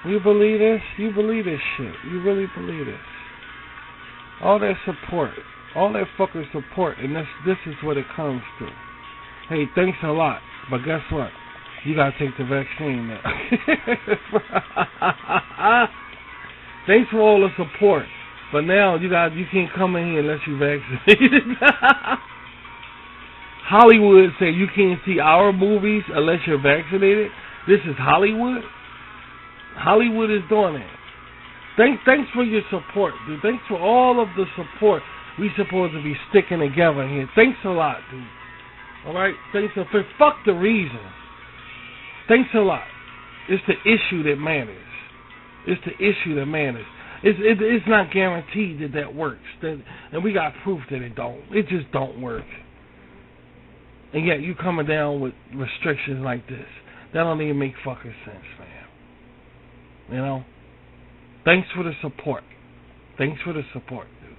You believe this? You believe this shit? You really believe this? All that support, all that fucking support, and this is what it comes to. Hey, thanks a lot, but guess what? You gotta take the vaccine now. Thanks for all the support, but now you can't come in here unless you vaccinated. Hollywood say you can't see our movies unless you're vaccinated. This is Hollywood. Hollywood is doing it. Thanks for your support, dude. Thanks for all of the support. We supposed to be sticking together here. Thanks a lot, dude. All right. Thanks for fuck the reason. Thanks a lot. It's the issue that matters. It's the issue that matters. It's not guaranteed that works. And we got proof that it don't. It just don't work. And yet you coming down with restrictions like this. That don't even make fucking sense, man. You know? Thanks for the support. Thanks for the support, dude.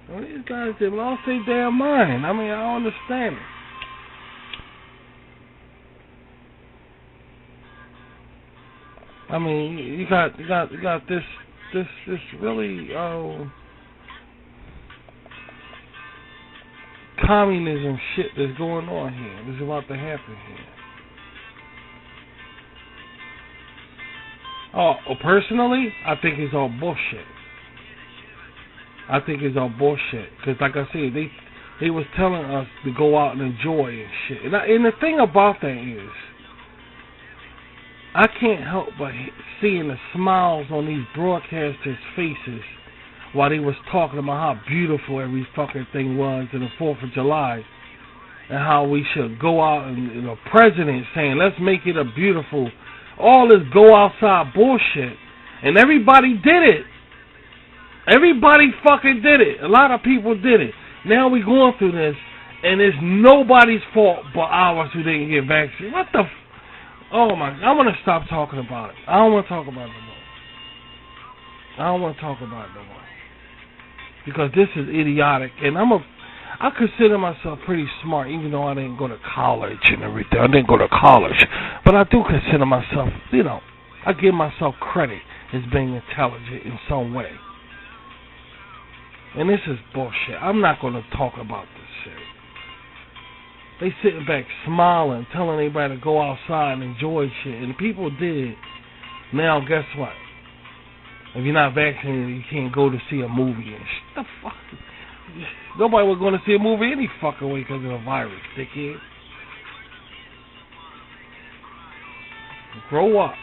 Well, these guys, they lost their damn mind. I mean, I don't understand it. I mean, you got this really communism shit that's going on here. That's about to happen here. Oh, personally, I think it's all bullshit. I think it's all bullshit because, like I said, they was telling us to go out and enjoy and shit. And the thing about that is, I can't help but seeing the smiles on these broadcasters' faces while they was talking about how beautiful every fucking thing was in the 4th of July and how we should go out and the president saying, let's make it a beautiful, all this go outside bullshit. And everybody did it. Everybody fucking did it. A lot of people did it. Now we going through this and it's nobody's fault but ours who didn't get vaccinated. What the oh my, I want to stop talking about it. I don't want to talk about it no more. I don't want to talk about it no more. Because this is idiotic. And I consider myself pretty smart, even though I didn't go to college and everything. I didn't go to college. But I do consider myself, you know, I give myself credit as being intelligent in some way. And this is bullshit. I'm not going to talk about this shit. They sitting back smiling, telling everybody to go outside and enjoy shit. And people did. Now, guess what? If you're not vaccinated, you can't go to see a movie and shit. The fuck? Nobody was going to see a movie any fucking way because of the virus, dickhead. Grow up.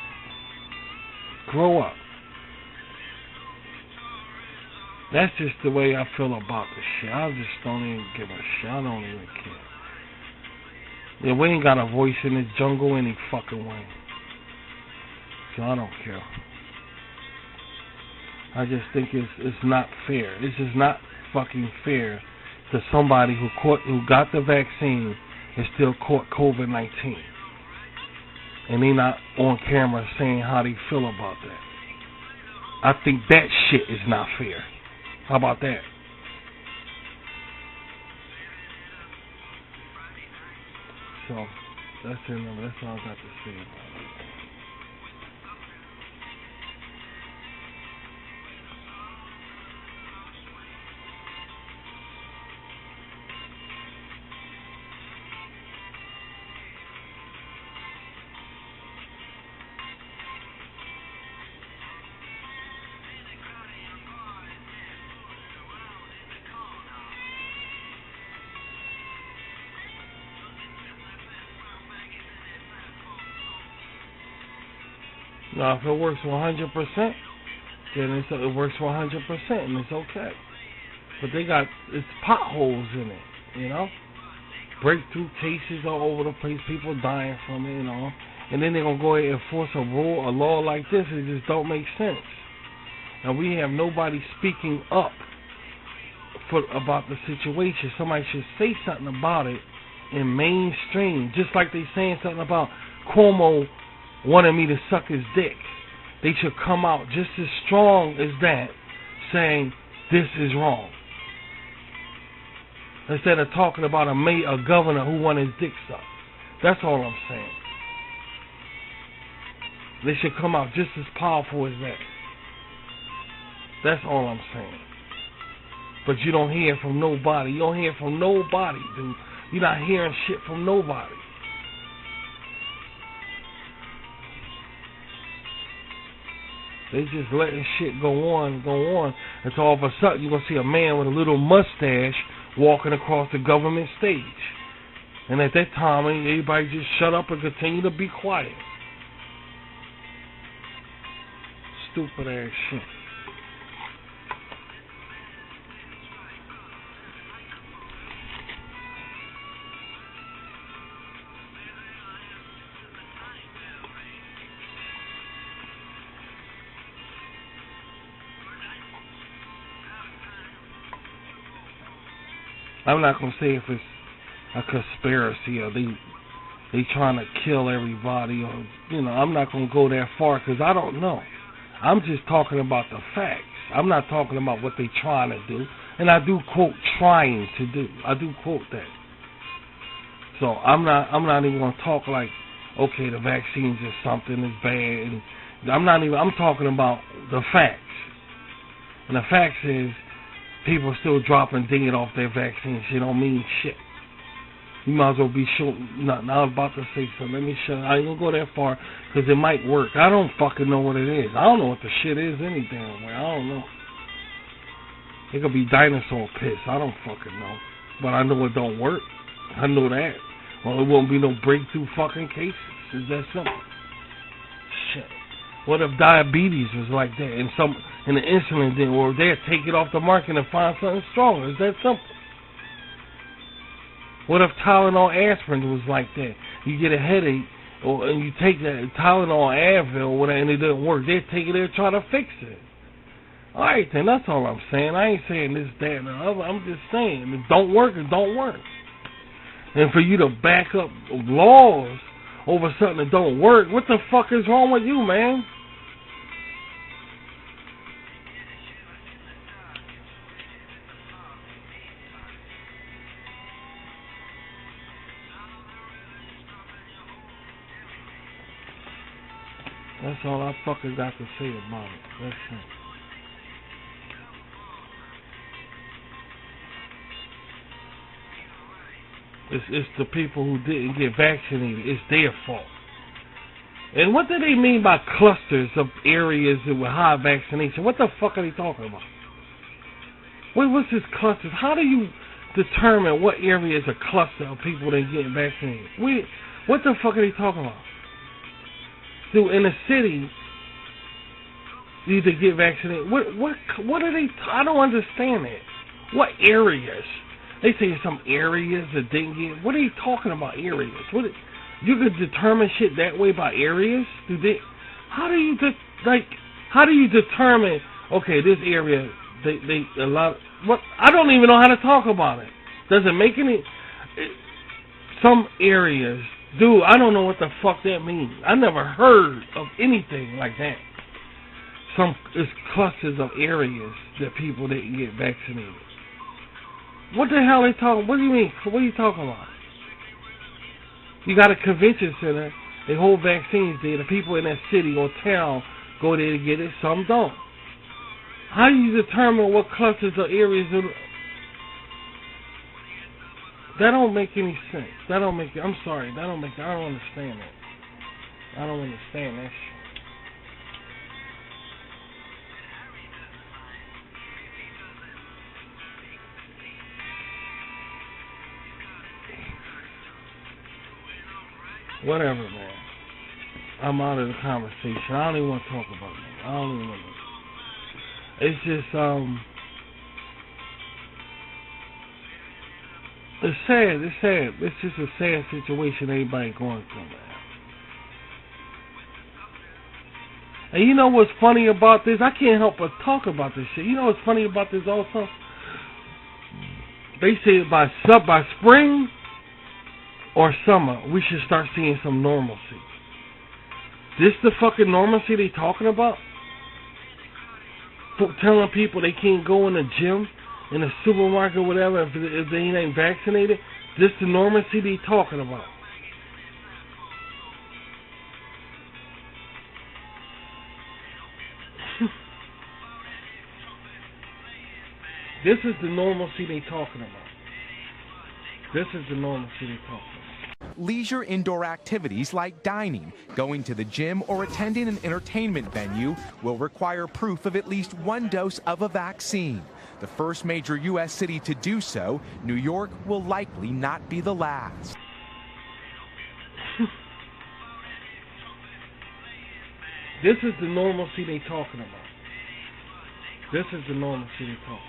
Grow up. That's just the way I feel about this shit. I just don't even give a shit. I don't even care. Yeah, we ain't got a voice in this jungle any fucking way. So I don't care. I just think it's not fair. It's just not fucking fair to somebody who got the vaccine and still caught COVID-19. And they not on camera saying how they feel about that. I think that shit is not fair. How about that? So, that's it. That's all I got to say about it. Now, if it works 100%, then it works 100% and it's okay. But it's potholes in it, you know? Breakthrough cases all over the place, people dying from it, you know? And then they're going to go ahead and enforce a law like this. It just don't make sense. And we have nobody speaking up about the situation. Somebody should say something about it in mainstream, just like they saying something about Cuomo wanted me to suck his dick. They should come out just as strong as that, saying this is wrong, instead of talking about a governor who wanted his dick sucked. That's all I'm saying. They should come out just as powerful as that. That's all I'm saying. But you don't hear from nobody. You don't hear from nobody, dude. You're not hearing shit from nobody. They just letting shit go on, until all of a sudden you're going to see a man with a little mustache walking across the government stage. And at that time, everybody just shut up and continue to be quiet. Stupid ass shit. I'm not gonna say if it's a conspiracy or they trying to kill everybody, or I'm not gonna go that far because I don't know. I'm just talking about the facts. I'm not talking about what they trying to do, and I do quote trying to do. I do quote that. So I'm not even gonna talk like, okay, the vaccines is something is bad. And I'm talking about the facts, and the facts is, people are still dropping dead off their vaccine. Shit don't mean shit. You might as well be shooting. Now I'm about to say something. Let me shut. I ain't gonna go that far because it might work. I don't fucking know what it is. I don't know what the shit is any damn way. I don't know. It could be dinosaur piss. I don't fucking know. But I know it don't work. I know that. Well, it won't be no breakthrough fucking cases. It's that simple. Shit. What if diabetes was like that and the insulin didn't work? They'd take it off the market and find something stronger. It's that simple. What if Tylenol aspirin was like that? You get a headache and you take that Tylenol Advil or whatever and it doesn't work. They'd take it there and try to fix it. Alright then, that's all I'm saying. I ain't saying this, that, and the other. I'm just saying, if it don't work, it don't work. And for you to back up laws over something that don't work, what the fuck is wrong with you, man? That's all I fucking got to say about it. That's it. It's the people who didn't get vaccinated. It's their fault. And what do they mean by clusters of areas with high vaccination? What the fuck are they talking about? What's this clusters? How do you determine what area is a cluster of people that get vaccinated? What the fuck are they talking about? Dude, in the city, you to get vaccinated. What are they? I don't understand that. What areas? They say some areas that didn't get. What are you talking about? Areas? You could determine shit that way by areas? How do you determine? Okay, this area they a lot. What? I don't even know how to talk about it. Does it make any? Some areas. Dude, I don't know what the fuck that means. I never heard of anything like that. It's clusters of areas that people didn't get vaccinated. What the hell are they talking? What do you mean? What are you talking about? You got a convention center. They hold vaccines there. The people in that city or town go there to get it. Some don't. How do you determine what clusters or areas are? That don't make any sense. I'm sorry. I don't understand that. I don't understand that shit. Whatever, man. I'm out of the conversation. I don't even want to talk about it. I don't even want to. It's just, it's sad. It's sad. It's just a sad situation everybody going through, man. And you know what's funny about this? I can't help but talk about this shit. You know what's funny about this also? They say by spring or summer, we should start seeing some normalcy. This the fucking normalcy they talking about? Telling people they can't go in the gym, in the supermarket, whatever, if they ain't vaccinated? This the normalcy they talking about? This is the normalcy they talking about. This is the normalcy they talking about. Leisure indoor activities like dining, going to the gym, or attending an entertainment venue will require proof of at least one dose of a vaccine. The first major U.S. city to do so, New York, will likely not be the last. This is the normalcy they talking about. This is the normalcy they talking about.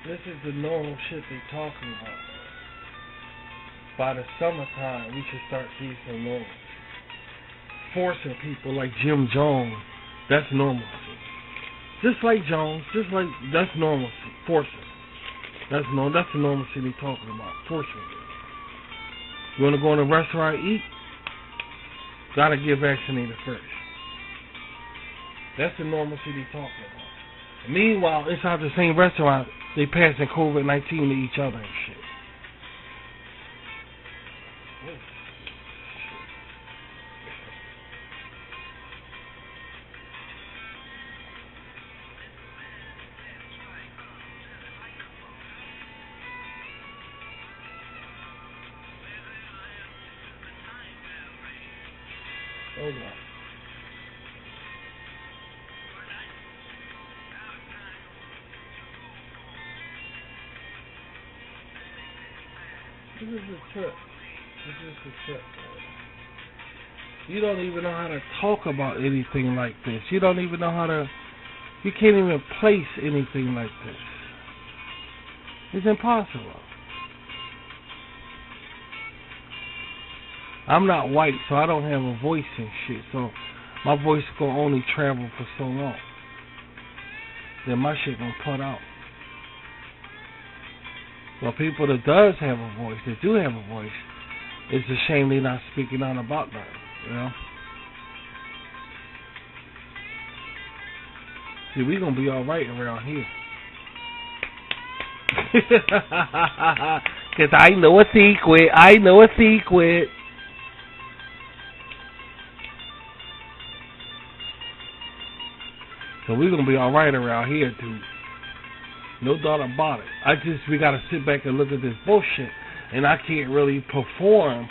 This is the normal shit they're talking about. By the summertime, we should start seeing some normalcy. Forcing people like Jim Jones, that's normalcy. Just like Jones, that's normalcy. Forcing. That's the normalcy they're talking about. Forcing it. You want to go in a restaurant and eat? Gotta get vaccinated first. That's the normalcy they're talking about. Meanwhile, inside the same restaurant, they passing COVID-19 to each other and shit. Hold on. This is a trip. This is a trip, man. You don't even know how to talk about anything like this. You don't even know how to... You can't even place anything like this. It's impossible. I'm not white, so I don't have a voice and shit. So my voice is going to only travel for so long. Then my shit going to put out. Well, people that does have a voice, that do have a voice, it's a shame they're not speaking out about that, you know? See, we gonna be alright around here. Cause I know a secret, So we gonna be alright around here, dude. No doubt about it. We gotta sit back and look at this bullshit. And I can't really perform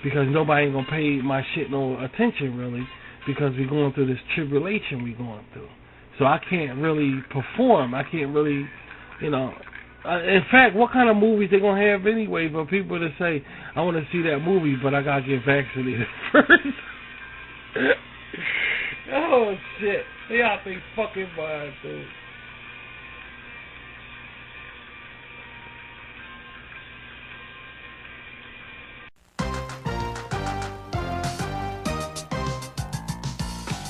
because nobody ain't gonna pay my shit no attention really because we going through this tribulation we going through. So I can't really perform. I can't really, you know. In fact, what kind of movies they gonna have anyway for people to say, I want to see that movie, but I gotta get vaccinated first? Oh shit! They out they fucking mind, dude.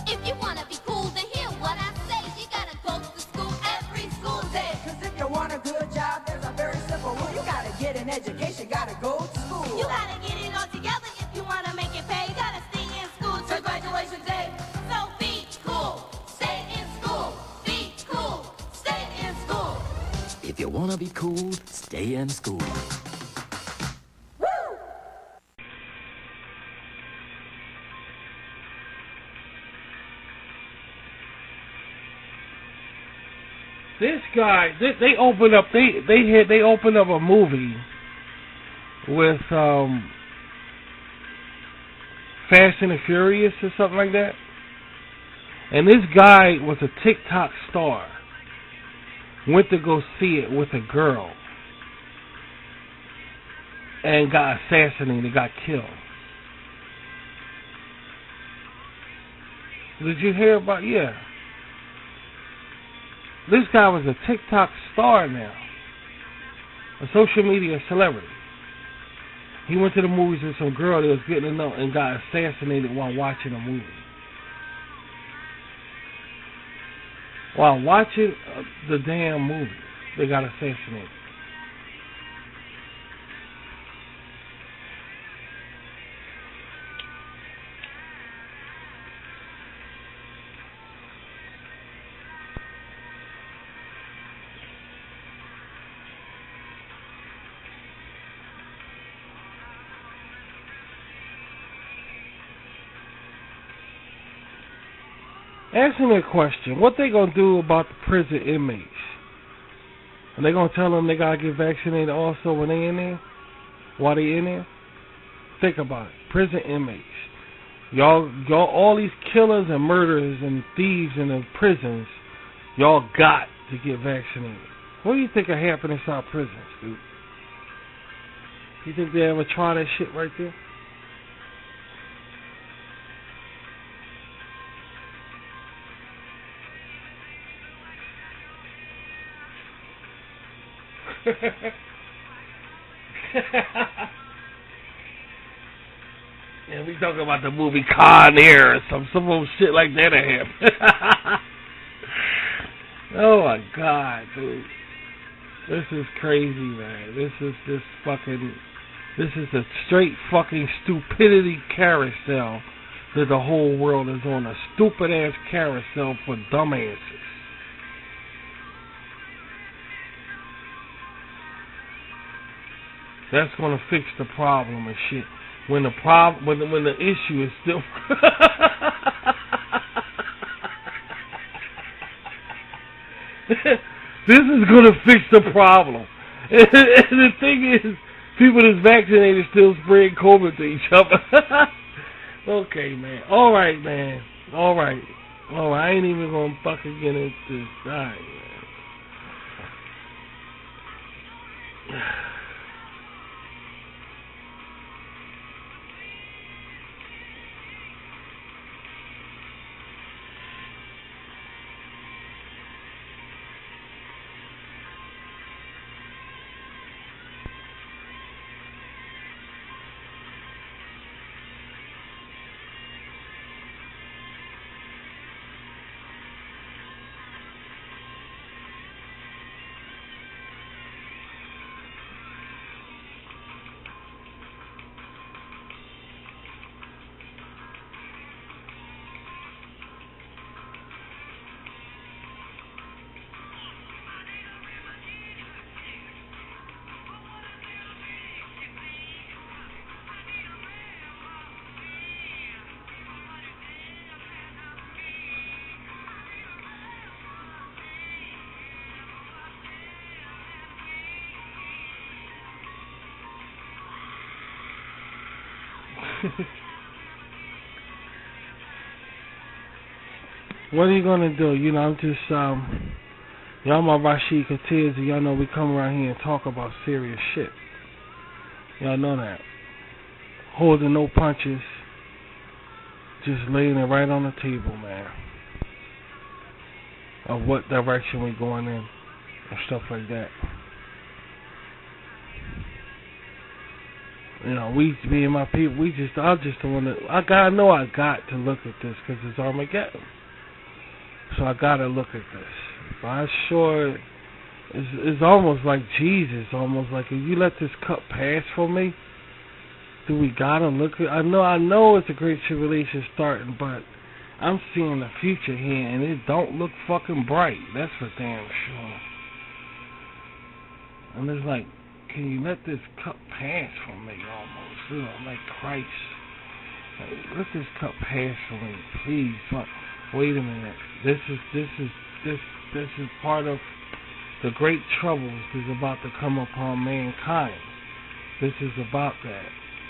If you wanna be cool, then hear what I say. You gotta go to school every school day. 'Cause if you want a good job, there's a very simple rule. You gotta get an education, gotta go to school. You gotta get it all together if you wanna make it pay. You gotta stay in school till graduation day. So be cool, stay in school. Be cool, stay in school. If you wanna be cool, stay in school. This guy, they opened up a movie with Fast and the Furious or something like that. And this guy was a TikTok star. Went to go see it with a girl. And got assassinated, got killed. Did you hear about? Yeah. This guy was a TikTok star now. A social media celebrity. He went to the movies with some girl that was getting to know and got assassinated while watching a movie. While watching the damn movie, they got assassinated. Answer me a question. What they gonna do about the prison inmates? Are they gonna tell them they gotta get vaccinated also when they in there? While they in there? Think about it. Prison inmates. Y'all, all these killers and murderers and thieves in the prisons, y'all got to get vaccinated. What do you think will happen inside prisons, dude? You think they ever try that shit right there? Yeah, we talking about the movie Con Air or some old shit like that happened. Oh my God, dude. This is crazy, man. This is a straight fucking stupidity carousel that the whole world is on. A stupid ass carousel for dumbasses. That's gonna fix the problem and shit. When the issue is still this is gonna fix the problem. And the thing is, people that's vaccinated still spread COVID to each other. Okay, man. All right, man. All right. I ain't even gonna fucking get into this. All right, man. What are you gonna do? You know, I'm just y'all my Rashid Katiz, and y'all know we come around here and talk about serious shit. Y'all know that. Holding no punches, just laying it right on the table, man. Of what direction we going in and stuff like that. You know, me and my people, I know I got to look at this because it's Armageddon. So I got to look at this. But I sure, it's almost like Jesus, almost like, if you let this cup pass for me, do we got to look at, I know it's a great tribulation starting, but I'm seeing the future here, and it don't look fucking bright. That's for damn sure. And it's like, can you let this cup pass from me almost? You know, like Christ. Like, let this cup pass from me, please. Wait a minute. This is part of The great troubles is about to come upon mankind. This is about that,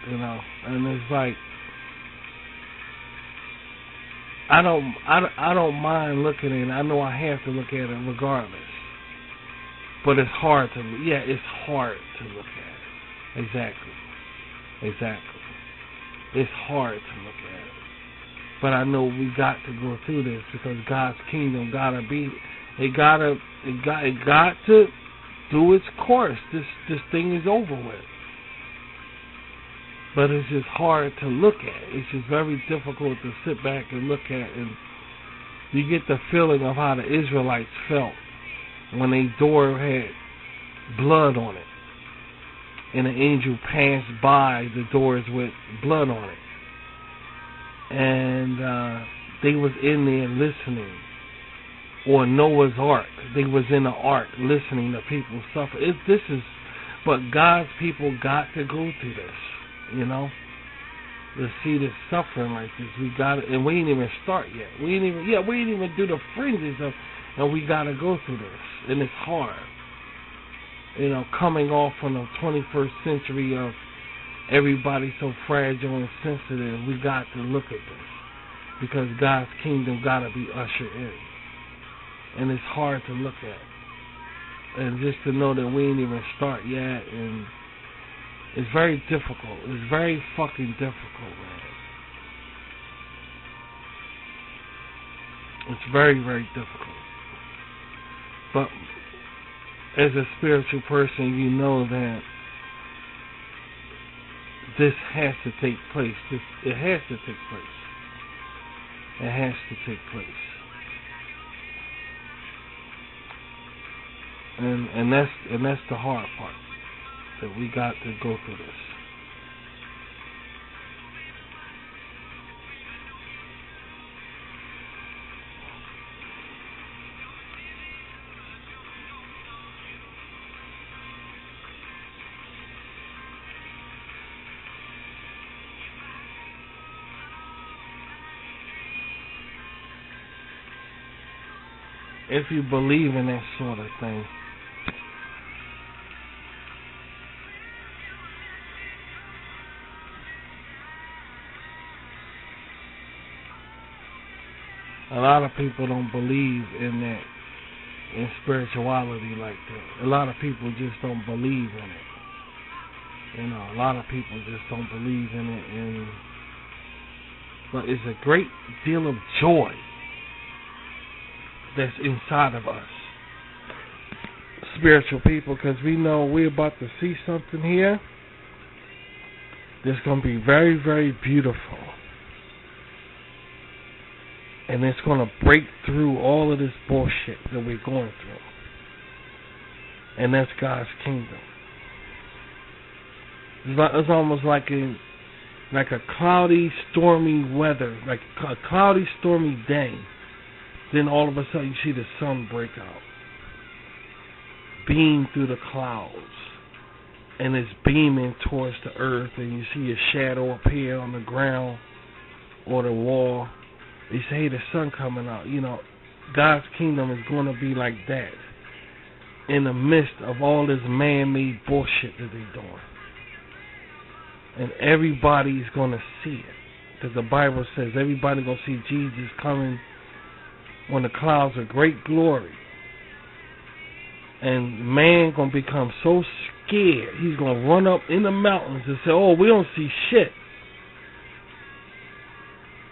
you know. And it's like, I don't mind looking at it. I know I have to look at it regardless. But it's hard to, it's hard to look at it. Exactly. It's hard to look at it. But I know we got to go through this because God's kingdom gotta be, it got to do its course. This thing is over with. But it's just hard to look at. It's just very difficult to sit back and look at, and you get the feeling of how the Israelites felt when a door had blood on it, and an angel passed by the doors with blood on it, and they was in there listening. Or Noah's Ark, they was in the ark listening to people suffer. But God's people got to go through this, you know, to see this suffering like this. We got it, and we ain't even start yet. We ain't even do the fringes of, and we got to go through this, and it's hard. You know, coming off from the 21st century of everybody so fragile and sensitive, we got to look at this because God's kingdom got to be ushered in. And it's hard to look at. And just to know that we ain't even start yet, and it's very difficult. It's very fucking difficult, man. It's very, very difficult. But as a spiritual person, you know that this has to take place. It has to take place. It has to take place. And that's the hard part, that we got to go through this. If you believe in that sort of thing, a lot of people don't believe in that, in spirituality like that. A lot of people just don't believe in it. You know, a lot of people just don't believe in it, but it's a great deal of joy that's inside of us, spiritual people, because we know we're about to see something here that's going to be very, very beautiful. And it's going to break through all of this bullshit that we're going through. And that's God's kingdom. It's almost like a cloudy, stormy weather, like a cloudy, stormy day. Then all of a sudden you see the sun break out, beam through the clouds, and it's beaming towards the earth, and you see a shadow appear on the ground or the wall. You say, hey, the sun coming out. You know, God's kingdom is going to be like that in the midst of all this man-made bullshit that they're doing. And everybody's going to see it, because the Bible says everybody's going to see Jesus coming when the clouds of great glory. And man going to become so scared, he's going to run up in the mountains and say, oh, we don't see shit.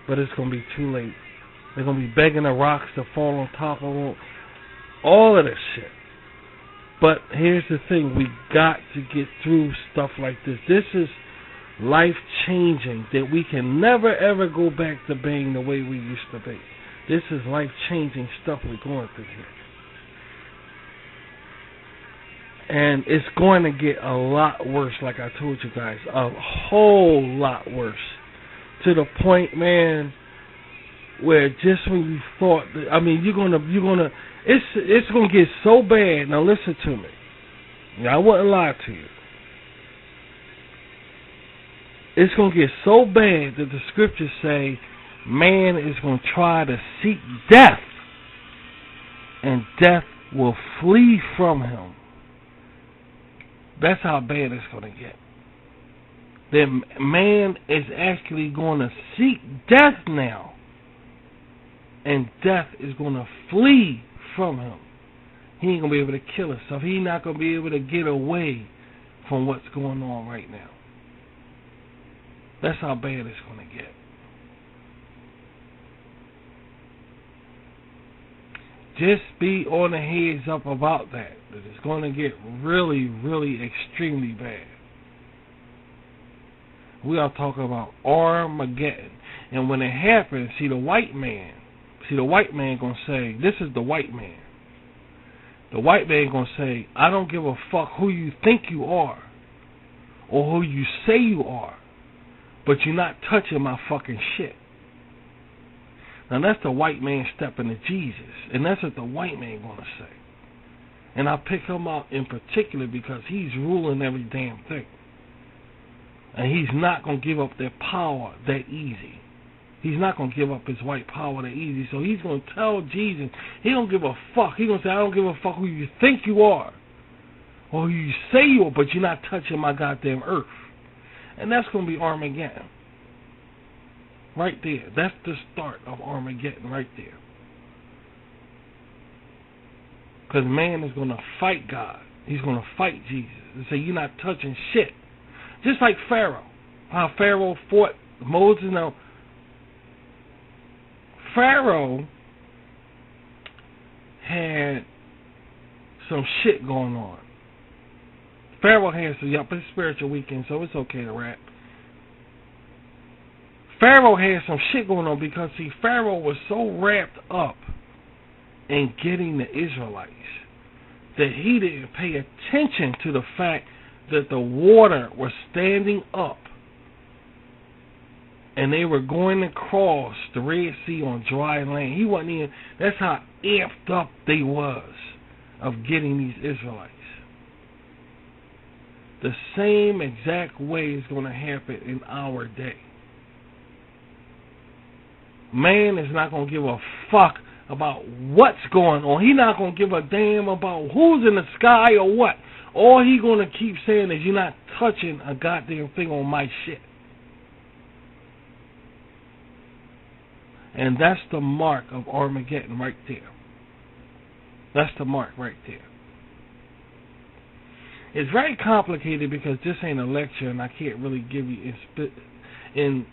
But it's going to be too late. They're going to be begging the rocks to fall on top of them. All of this shit. But here's the thing. We got to get through stuff like this. This is life-changing, that we can never, ever go back to being the way we used to be. This is life-changing stuff we're going through here. And it's going to get a lot worse, like I told you guys. A whole lot worse. To the point, man, where just when you thought that, I mean, it's gonna get so bad. Now listen to me. I wouldn't lie to you. It's gonna get so bad that the scriptures say man is gonna try to seek death, and death will flee from him. That's how bad it's going to get. That man is actually going to seek death now. And death is going to flee from him. He ain't going to be able to kill himself. He's not going to be able to get away from what's going on right now. That's how bad it's going to get. Just be on the heads up about that. That it's going to get really, really extremely bad. We are talking about Armageddon. And when it happens, the white man going to say, this is the white man. The white man going to say, I don't give a fuck who you think you are or who you say you are, but you're not touching my fucking shit. Now that's the white man stepping to Jesus, and that's what the white man going to say. And I pick him out in particular because he's ruling every damn thing. And he's not going to give up their power that easy. He's not going to give up his white power that easy. So he's going to tell Jesus, he don't give a fuck. He's going to say, I don't give a fuck who you think you are or who you say you are, but you're not touching my goddamn earth. And that's going to be Armageddon. Right there. That's the start of Armageddon right there. Because man is going to fight God. He's going to fight Jesus and say, you're not touching shit. Just like Pharaoh. How Pharaoh fought Moses. Now, Pharaoh had some shit going on. Pharaoh had some, it's spiritual weekend, so it's okay to rap. Pharaoh had some shit going on because, see, Pharaoh was so wrapped up in getting the Israelites that he didn't pay attention to the fact that the water was standing up and they were going across the Red Sea on dry land. He wasn't even, that's how amped up they was of getting these Israelites. The same exact way is going to happen in our day. Man is not going to give a fuck about what's going on. He's not going to give a damn about who's in the sky or what. All he going to keep saying is, you're not touching a goddamn thing on my shit. And that's the mark of Armageddon right there. That's the mark right there. It's very complicated because this ain't a lecture and I can't really give you in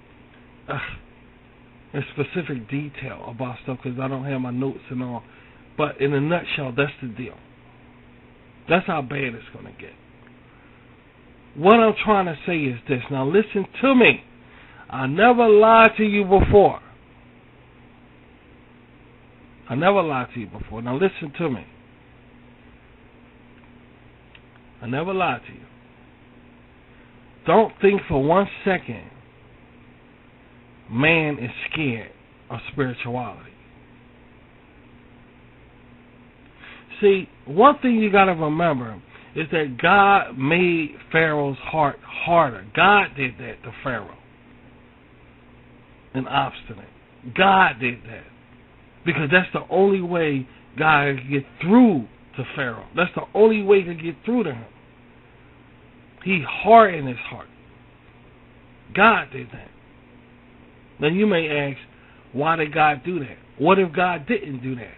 specific detail about stuff because I don't have my notes and all. But in a nutshell, that's the deal. That's how bad it's going to get. What I'm trying to say is this. Now listen to me. I never lied to you before. I never lied to you before. Now listen to me. I never lied to you. Don't think for 1 second man is scared of spirituality. See, one thing you got to remember is that God made Pharaoh's heart harder. God did that to Pharaoh. And obstinate. God did that. Because that's the only way God can get through to Pharaoh. That's the only way to get through to him. He hardened his heart. God did that. Now you may ask, why did God do that? What if God didn't do that?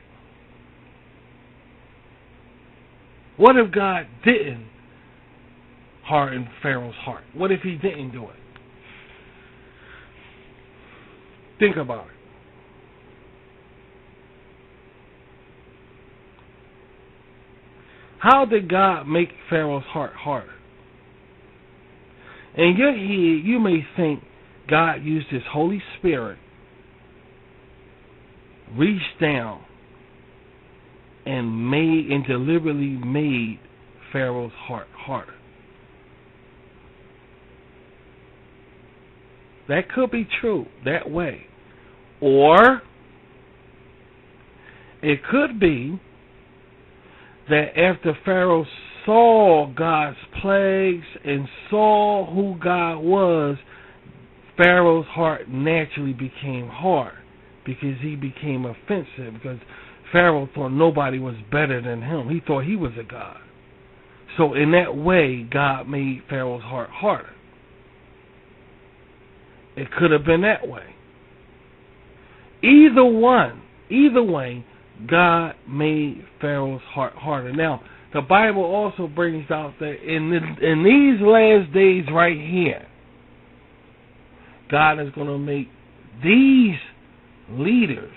What if God didn't harden Pharaoh's heart? What if he didn't do it? Think about it. How did God make Pharaoh's heart harder? In your head, you may think God used his Holy Spirit, reached down, and deliberately made Pharaoh's heart harder. That could be true that way. Or it could be that after Pharaoh saw God's plagues and saw who God was, Pharaoh's heart naturally became hard because he became offensive. Because Pharaoh thought nobody was better than him. He thought he was a god. So in that way, God made Pharaoh's heart harder. It could have been that way. Either way, God made Pharaoh's heart harder. Now, the Bible also brings out that in these last days right here, God is going to make these leaders'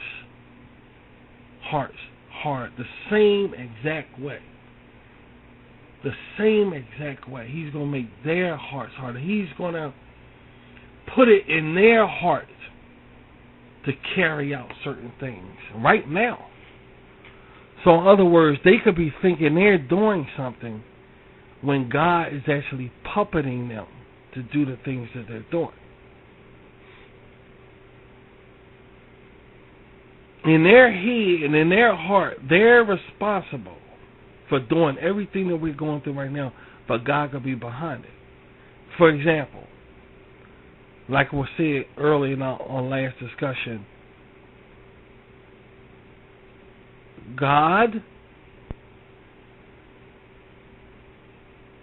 hearts hard the same exact way. The same exact way. He's going to make their hearts harder. He's going to put it in their hearts to carry out certain things right now. So in other words, they could be thinking they're doing something when God is actually puppeting them to do the things that they're doing. In their head and in their heart, they're responsible for doing everything that we're going through right now, but God could be behind it. For example, like was said earlier in our last discussion, God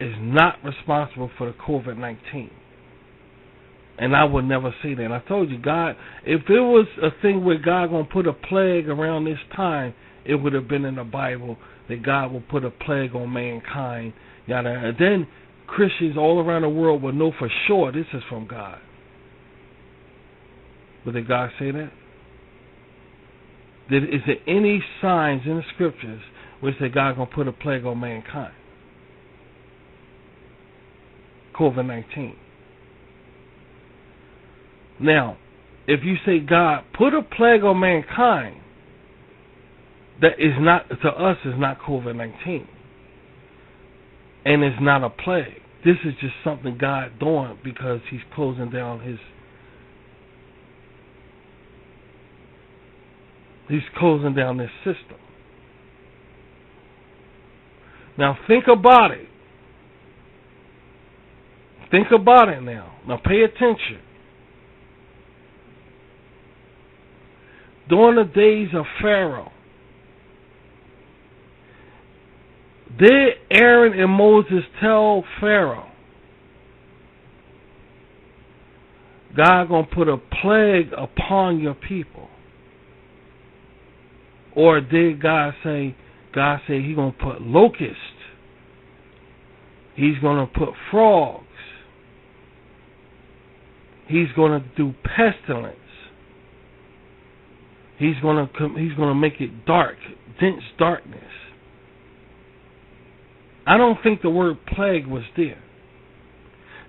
is not responsible for the COVID-19. And I would never say that. I told you, God, if it was a thing where God going to put a plague around this time, it would have been in the Bible that God will put a plague on mankind. Yada. And then Christians all around the world will know for sure this is from God. But did God say that? Is there any signs in the scriptures which say God going to put a plague on mankind? COVID-19. Now, if you say God put a plague on mankind, that is not, to us, is not COVID-19. And it's not a plague. This is just something God doing because he's closing down he's closing down this system. Now think about it. Think about it now. Now pay attention. During the days of Pharaoh, did Aaron and Moses tell Pharaoh, God gonna put a plague upon your people? Or did God say he's gonna put locusts, he's gonna put frogs, he's gonna do pestilence, he's gonna make it dark, dense darkness? I don't think the word plague was there.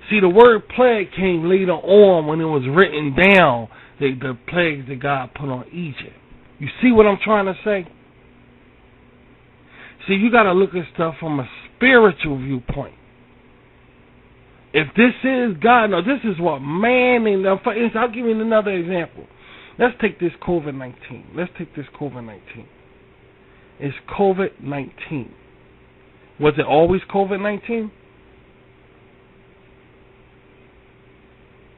See, the word plague came later on when it was written down, the plagues that God put on Egypt. You see what I'm trying to say? See, you got to look at stuff from a spiritual viewpoint. If this is God, no, this is what man, and I'll give you another example. Let's take this COVID-19. It's COVID-19. Was it always COVID-19?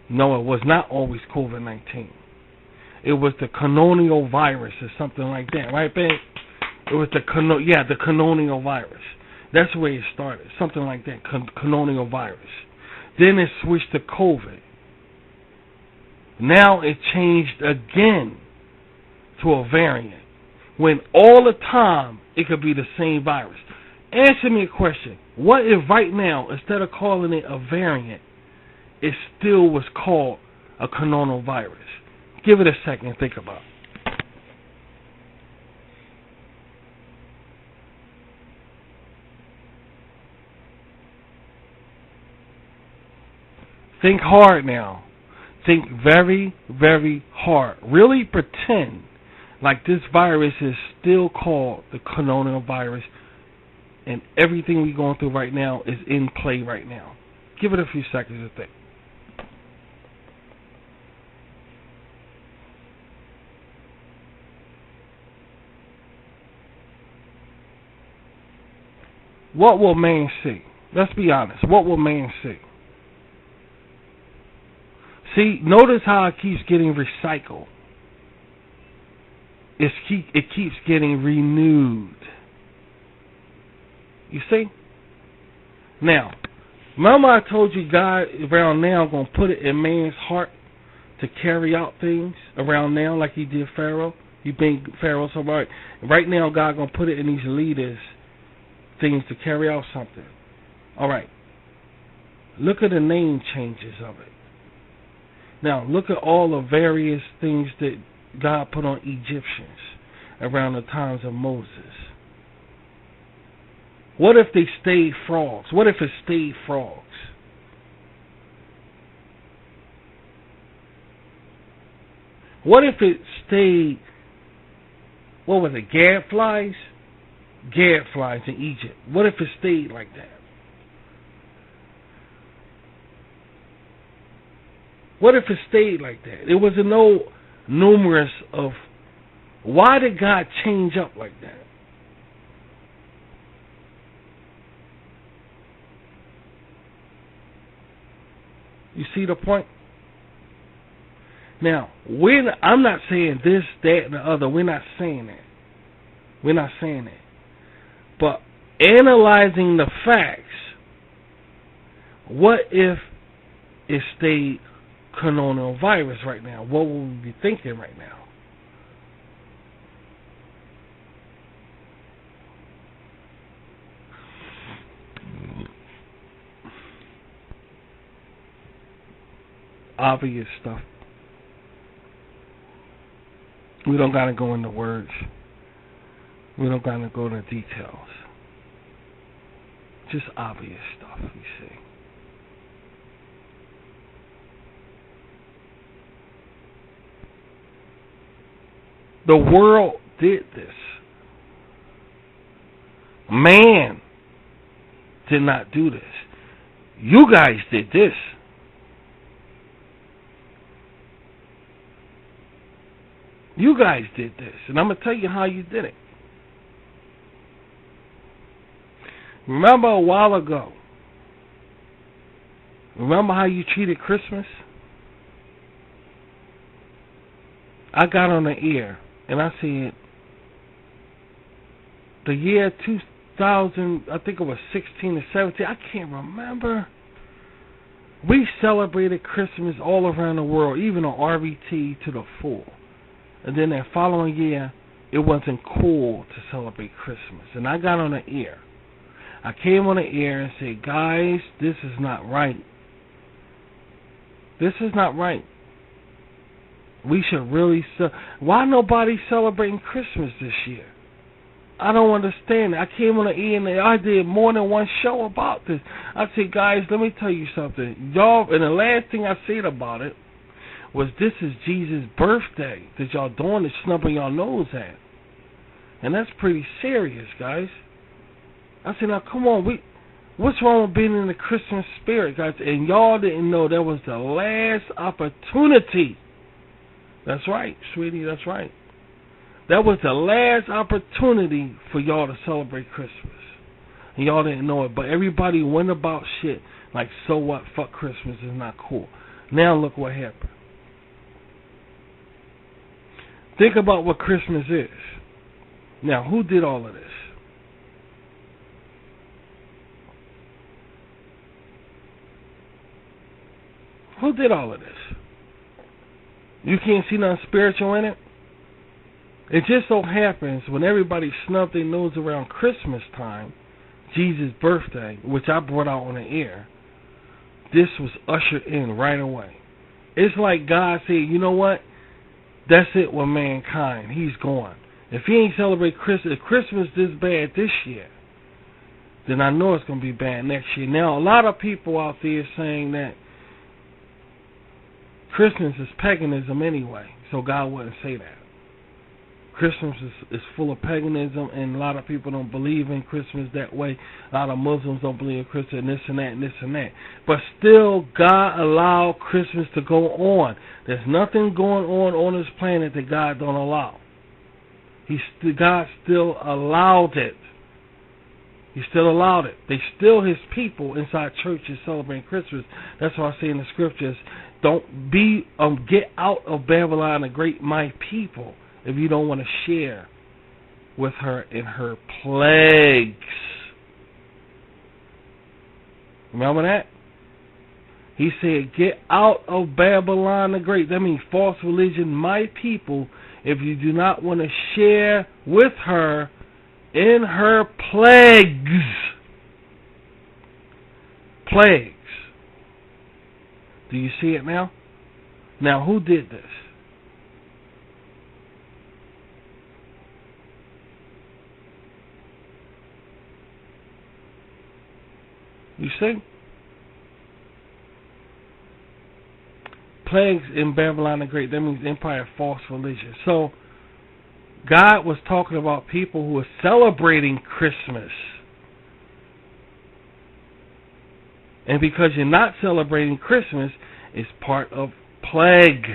No, it was not always COVID-19. It was the canonical virus or something like that, right, babe? It was the canonical virus. That's where it started, something like that, canonical virus. Then it switched to COVID. Now it changed again to a variant, when all the time it could be the same virus. Answer me a question. What if right now, instead of calling it a variant, it still was called a canonical virus? Give it a second and think about it. Think hard now. Think very, very hard. Really pretend like this virus is still called the canonical virus, and everything we're going through right now is in play right now. Give it a few seconds to think. What will man see? Let's be honest. What will man see? See, notice how it keeps getting recycled. it keeps getting renewed. You see? Now, remember I told you God around now going to put it in man's heart to carry out things around now like he did Pharaoh? He made Pharaoh so right now God going to put it in these leaders things to carry out something. All right. Look at the name changes of it. Now, look at all the various things that God put on Egyptians around the times of Moses. What if they stayed frogs? What if it stayed frogs? What if it stayed, what was it, gadflies? Gadflies in Egypt. What if it stayed like that? What if it stayed like that? It was no numerous of, why did God change up like that? You see the point? Now, I'm not saying this, that, and the other. We're not saying that. We're not saying that. But analyzing the facts, what if it stayed coronavirus right now? What would we be thinking right now? Obvious stuff. We don't gotta go into words. We don't gotta go into details. Just obvious stuff, you see. The world did this. Man did not do this. You guys did this. You guys did this, and I'm going to tell you how you did it. Remember a while ago, remember how you treated Christmas? I got on the air, and I said, the year 2000, I think it was 16 or 17, I can't remember. We celebrated Christmas all around the world, even on RVT to the full. And then that following year, it wasn't cool to celebrate Christmas. And I got on the air. I came on the air and said, guys, this is not right. This is not right. We should really... Why nobody celebrating Christmas this year? I don't understand it. I came on the air and I did more than one show about this. I said, guys, let me tell you something. Y'all, and the last thing I said about it was, this is Jesus' birthday that y'all doing this snubbing y'all nose at. And that's pretty serious, guys. I said, now come on, what's wrong with being in the Christmas spirit, guys? And y'all didn't know that was the last opportunity. That's right, sweetie, that's right. That was the last opportunity for y'all to celebrate Christmas. And y'all didn't know it, but everybody went about shit like, so what, fuck Christmas is not cool. Now look what happened. Think about what Christmas is. Now, who did all of this? Who did all of this? You can't see nothing spiritual in it? It just so happens when everybody snubbed their nose around Christmas time, Jesus' birthday, which I brought out on the air, this was ushered in right away. It's like God said, you know what? That's it with mankind. He's gone. If he ain't celebrate Christmas, if Christmas this bad this year, then I know it's going to be bad next year. Now, a lot of people out there saying that Christmas is paganism anyway, so God wouldn't say that. Christmas is full of paganism, and a lot of people don't believe in Christmas that way. A lot of Muslims don't believe in Christmas, and this and that and this and that. But still, God allowed Christmas to go on. There's nothing going on this planet that God don't allow. God still allowed it. He still allowed it. They still his people inside churches celebrating Christmas. That's why I say in the scriptures, don't be get out of Babylon, a great my people, if you don't want to share with her in her plagues. Remember that? He said, get out of Babylon the Great. That means false religion, my people, if you do not want to share with her in her plagues. Plagues. Do you see it now? Now, who did this? You see? Plagues in Babylon the Great. That means empire, false religion. So, God was talking about people who are celebrating Christmas. And because you're not celebrating Christmas, it's part of plague.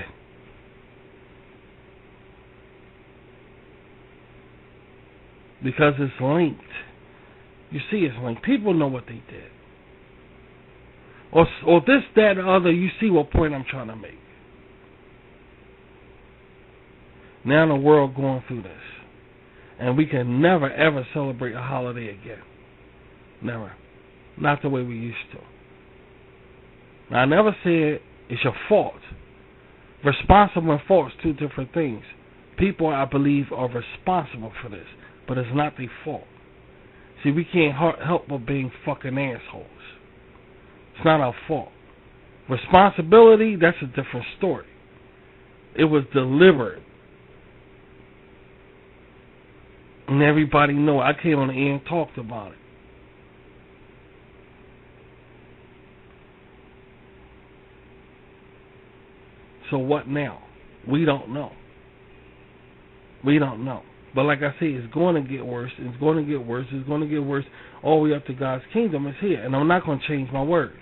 Because it's linked. You see it's linked. People know what they did. Or this, that, or other. You see what point I'm trying to make. Now the world going through this. And we can never, ever celebrate a holiday again. Never. Not the way we used to. Now, I never said it's your fault. Responsible and fault is two different things. People, I believe, are responsible for this. But it's not their fault. See, we can't help but being fucking assholes. It's not our fault. Responsibility, that's a different story. It was deliberate. And everybody know it. I came on the air and talked about it. So what now? We don't know. We don't know. But like I say, it's going to get worse. It's going to get worse. It's going to get worse. All the way up to God's kingdom is here. And I'm not going to change my words.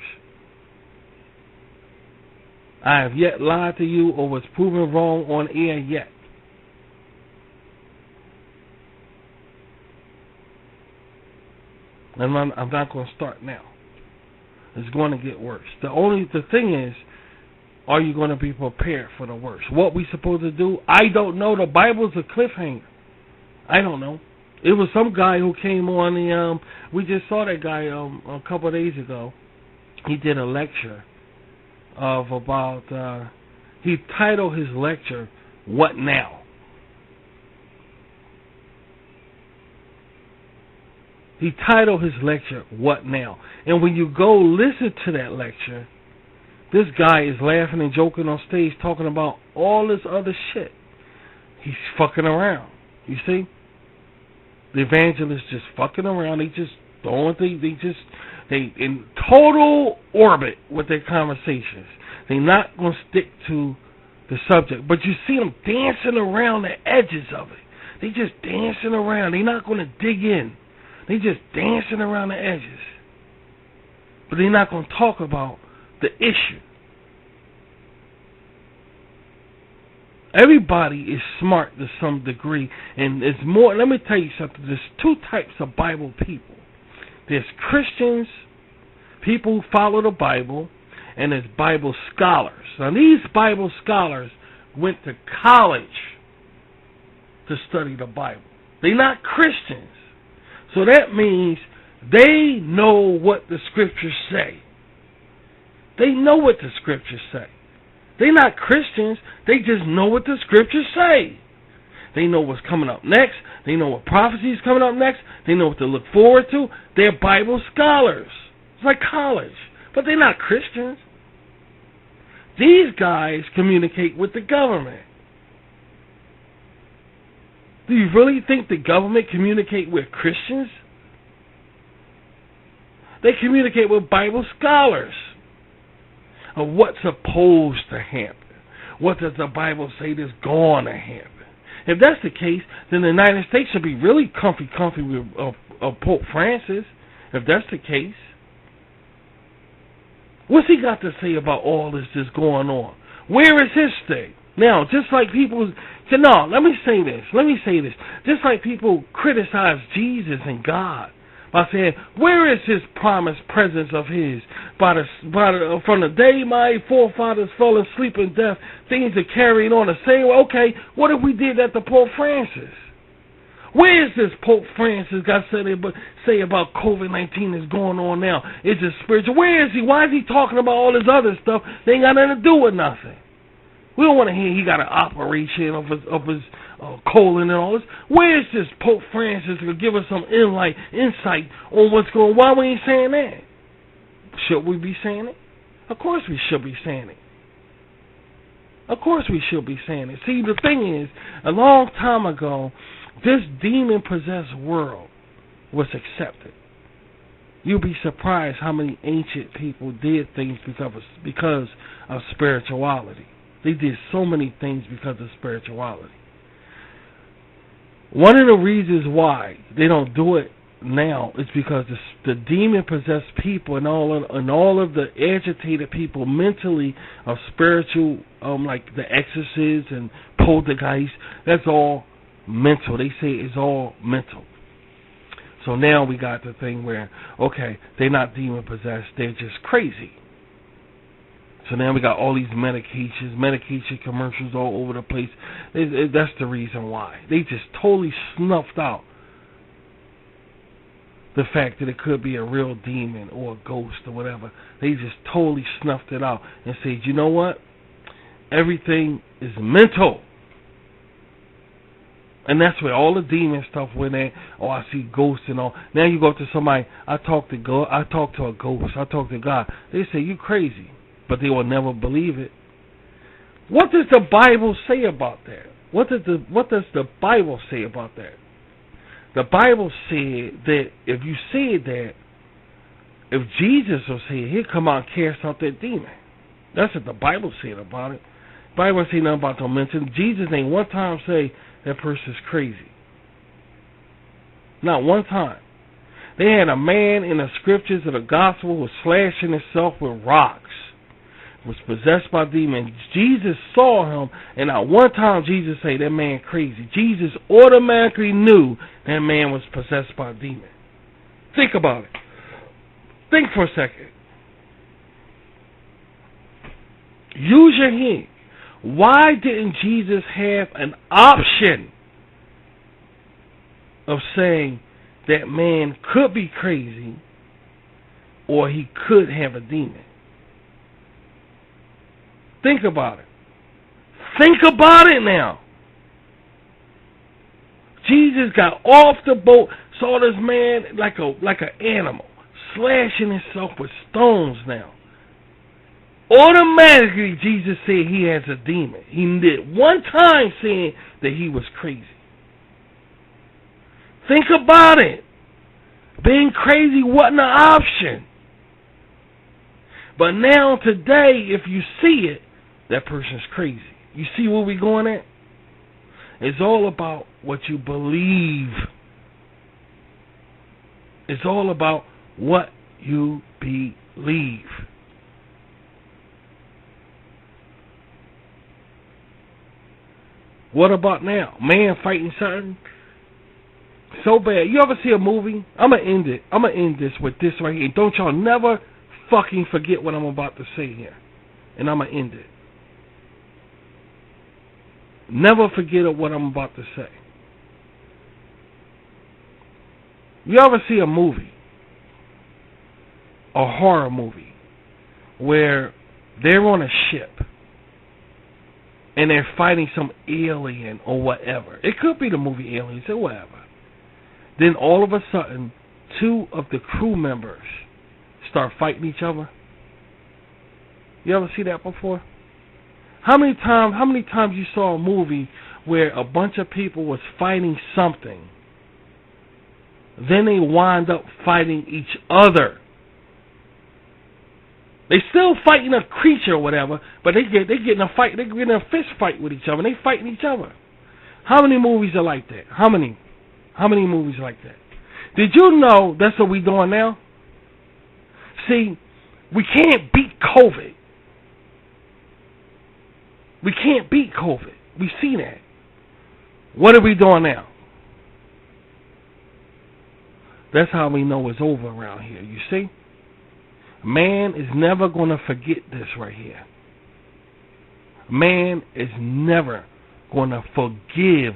I have yet lied to you or was proven wrong on air yet. And I'm not going to start now. It's going to get worse. The thing is, are you going to be prepared for the worst? What we supposed to do? I don't know. The Bible's a cliffhanger. I don't know. It was some guy who came on the, we just saw that guy a couple of days ago. He did a lecture of about, he titled his lecture, What Now? He titled his lecture, What Now? And when you go listen to that lecture, this guy is laughing and joking on stage talking about all this other shit. He's fucking around. You see? The evangelists just fucking around. They just throwing things. They in total orbit with their conversations. They're not going to stick to the subject. But you see them dancing around the edges of it. They just dancing around. They're not going to dig in. They just dancing around the edges. But they're not going to talk about the issue. Everybody is smart to some degree, and it's more. Let me tell you something. There's two types of Bible people. There's Christians, people who follow the Bible, and there's Bible scholars. Now, these Bible scholars went to college to study the Bible. They're not Christians. So that means they know what the scriptures say. They know what the scriptures say. They're not Christians. They just know what the scriptures say. They know what's coming up next. They know what prophecy is coming up next. They know what to look forward to. They're Bible scholars. It's like college. But they're not Christians. These guys communicate with the government. Do you really think the government communicate with Christians? They communicate with Bible scholars of what's supposed to happen. What does the Bible say is going to happen? If that's the case, then the United States should be really comfy with Pope Francis, if that's the case. What's he got to say about all this that's going on? Where is his thing? Now, just like people say, no, let me say this. Just like people criticize Jesus and God, by saying, where is his promised presence of his? From the day my forefathers fell asleep in death, things are carrying on the same way. Okay, what if we did that to Pope Francis? Where is this Pope Francis got say about COVID-19 is going on now? Is it spiritual? Where is he? Why is he talking about all this other stuff? They ain't got nothing to do with nothing. We don't want to hear he got an operation of his colon and all this. Where is this Pope Francis to give us some insight on what's going on? Why we ain't saying that? Should we be saying it? Of course we should be saying it. Of course we should be saying it. See, the thing is, a long time ago, this demon-possessed world was accepted. You'll be surprised how many ancient people did things because of spirituality. They did so many things because of spirituality. One of the reasons why they don't do it now is because the demon-possessed people and all of the agitated people mentally of spiritual, like the exorcists and poltergeists, that's all mental. They say it's all mental. So now we got the thing where, okay, they're not demon-possessed, they're just crazy. So now we got all these medication commercials all over the place. That's the reason why. They just totally snuffed out the fact that it could be a real demon or a ghost or whatever. They just totally snuffed it out and said, you know what? Everything is mental. And that's where all the demon stuff went at. Oh, I see ghosts and all. Now you go to somebody, I talk to a ghost, I talk to God. They say, you crazy. But they will never believe it. What does the Bible say about that? What does the Bible say about that? The Bible said that if you said that, if Jesus was here, he'd come out and cast out that demon. That's what the Bible said about it. The Bible didn't say nothing about no mental. Jesus ain't one time say that person's crazy. Not one time. They had a man in the scriptures of the gospel who was slashing himself with rocks, was possessed by demons. Jesus saw him, and not one time Jesus said that man crazy. Jesus automatically knew that man was possessed by a demon. Think about it. Think for a second. Use your head. Why didn't Jesus have an option of saying that man could be crazy or he could have a demon? Think about it. Think about it now. Jesus got off the boat, saw this man like an animal, slashing himself with stones now. Automatically, Jesus said he has a demon. He did one time saying that he was crazy. Think about it. Being crazy wasn't an option. But now, today, if you see it, that person's crazy. You see where we're going at? It's all about what you believe. It's all about what you believe. What about now? Man fighting something so bad. You ever see a movie? I'm going to end it. I'm going to end this with this right here. Don't y'all never fucking forget what I'm about to say here. And I'm going to end it. Never forget what I'm about to say. You ever see a movie, a horror movie, where they're on a ship and they're fighting some alien or whatever? It could be the movie Aliens or whatever. Then all of a sudden, two of the crew members start fighting each other. You ever see that before? How many times you saw a movie where a bunch of people was fighting something, then they wind up fighting each other? They still fighting a creature or whatever, but they get in a fight. They get in a fist fight with each other. And they fighting each other. How many movies are like that? How many movies are like that? Did you know that's what we doing now? See, we can't beat COVID. We can't beat COVID. We see that. What are we doing now? That's how we know it's over around here, you see? Man is never going to forget this right here. Man is never going to forgive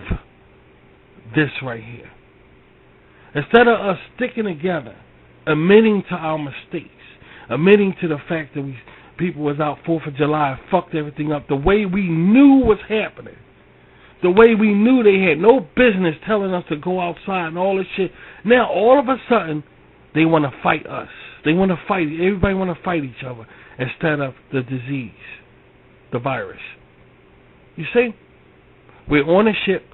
this right here. Instead of us sticking together, admitting to our mistakes, admitting to the fact that people was out 4th of July and fucked everything up the way we knew was happening, the way we knew they had no business telling us to go outside and all this shit. Now, all of a sudden, they want to fight us. They want to fight. Everybody want to fight each other instead of the disease, the virus. You see? We're on a ship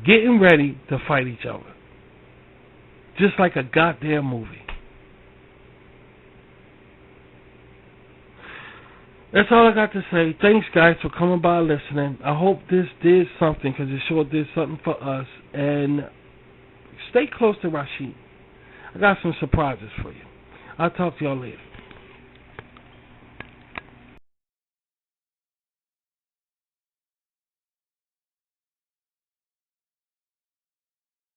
getting ready to fight each other. Just like a goddamn movie. That's all I got to say. Thanks, guys, for coming by listening. I hope this did something, because it sure did something for us. And stay close to Rashid. I got some surprises for you. I'll talk to y'all later.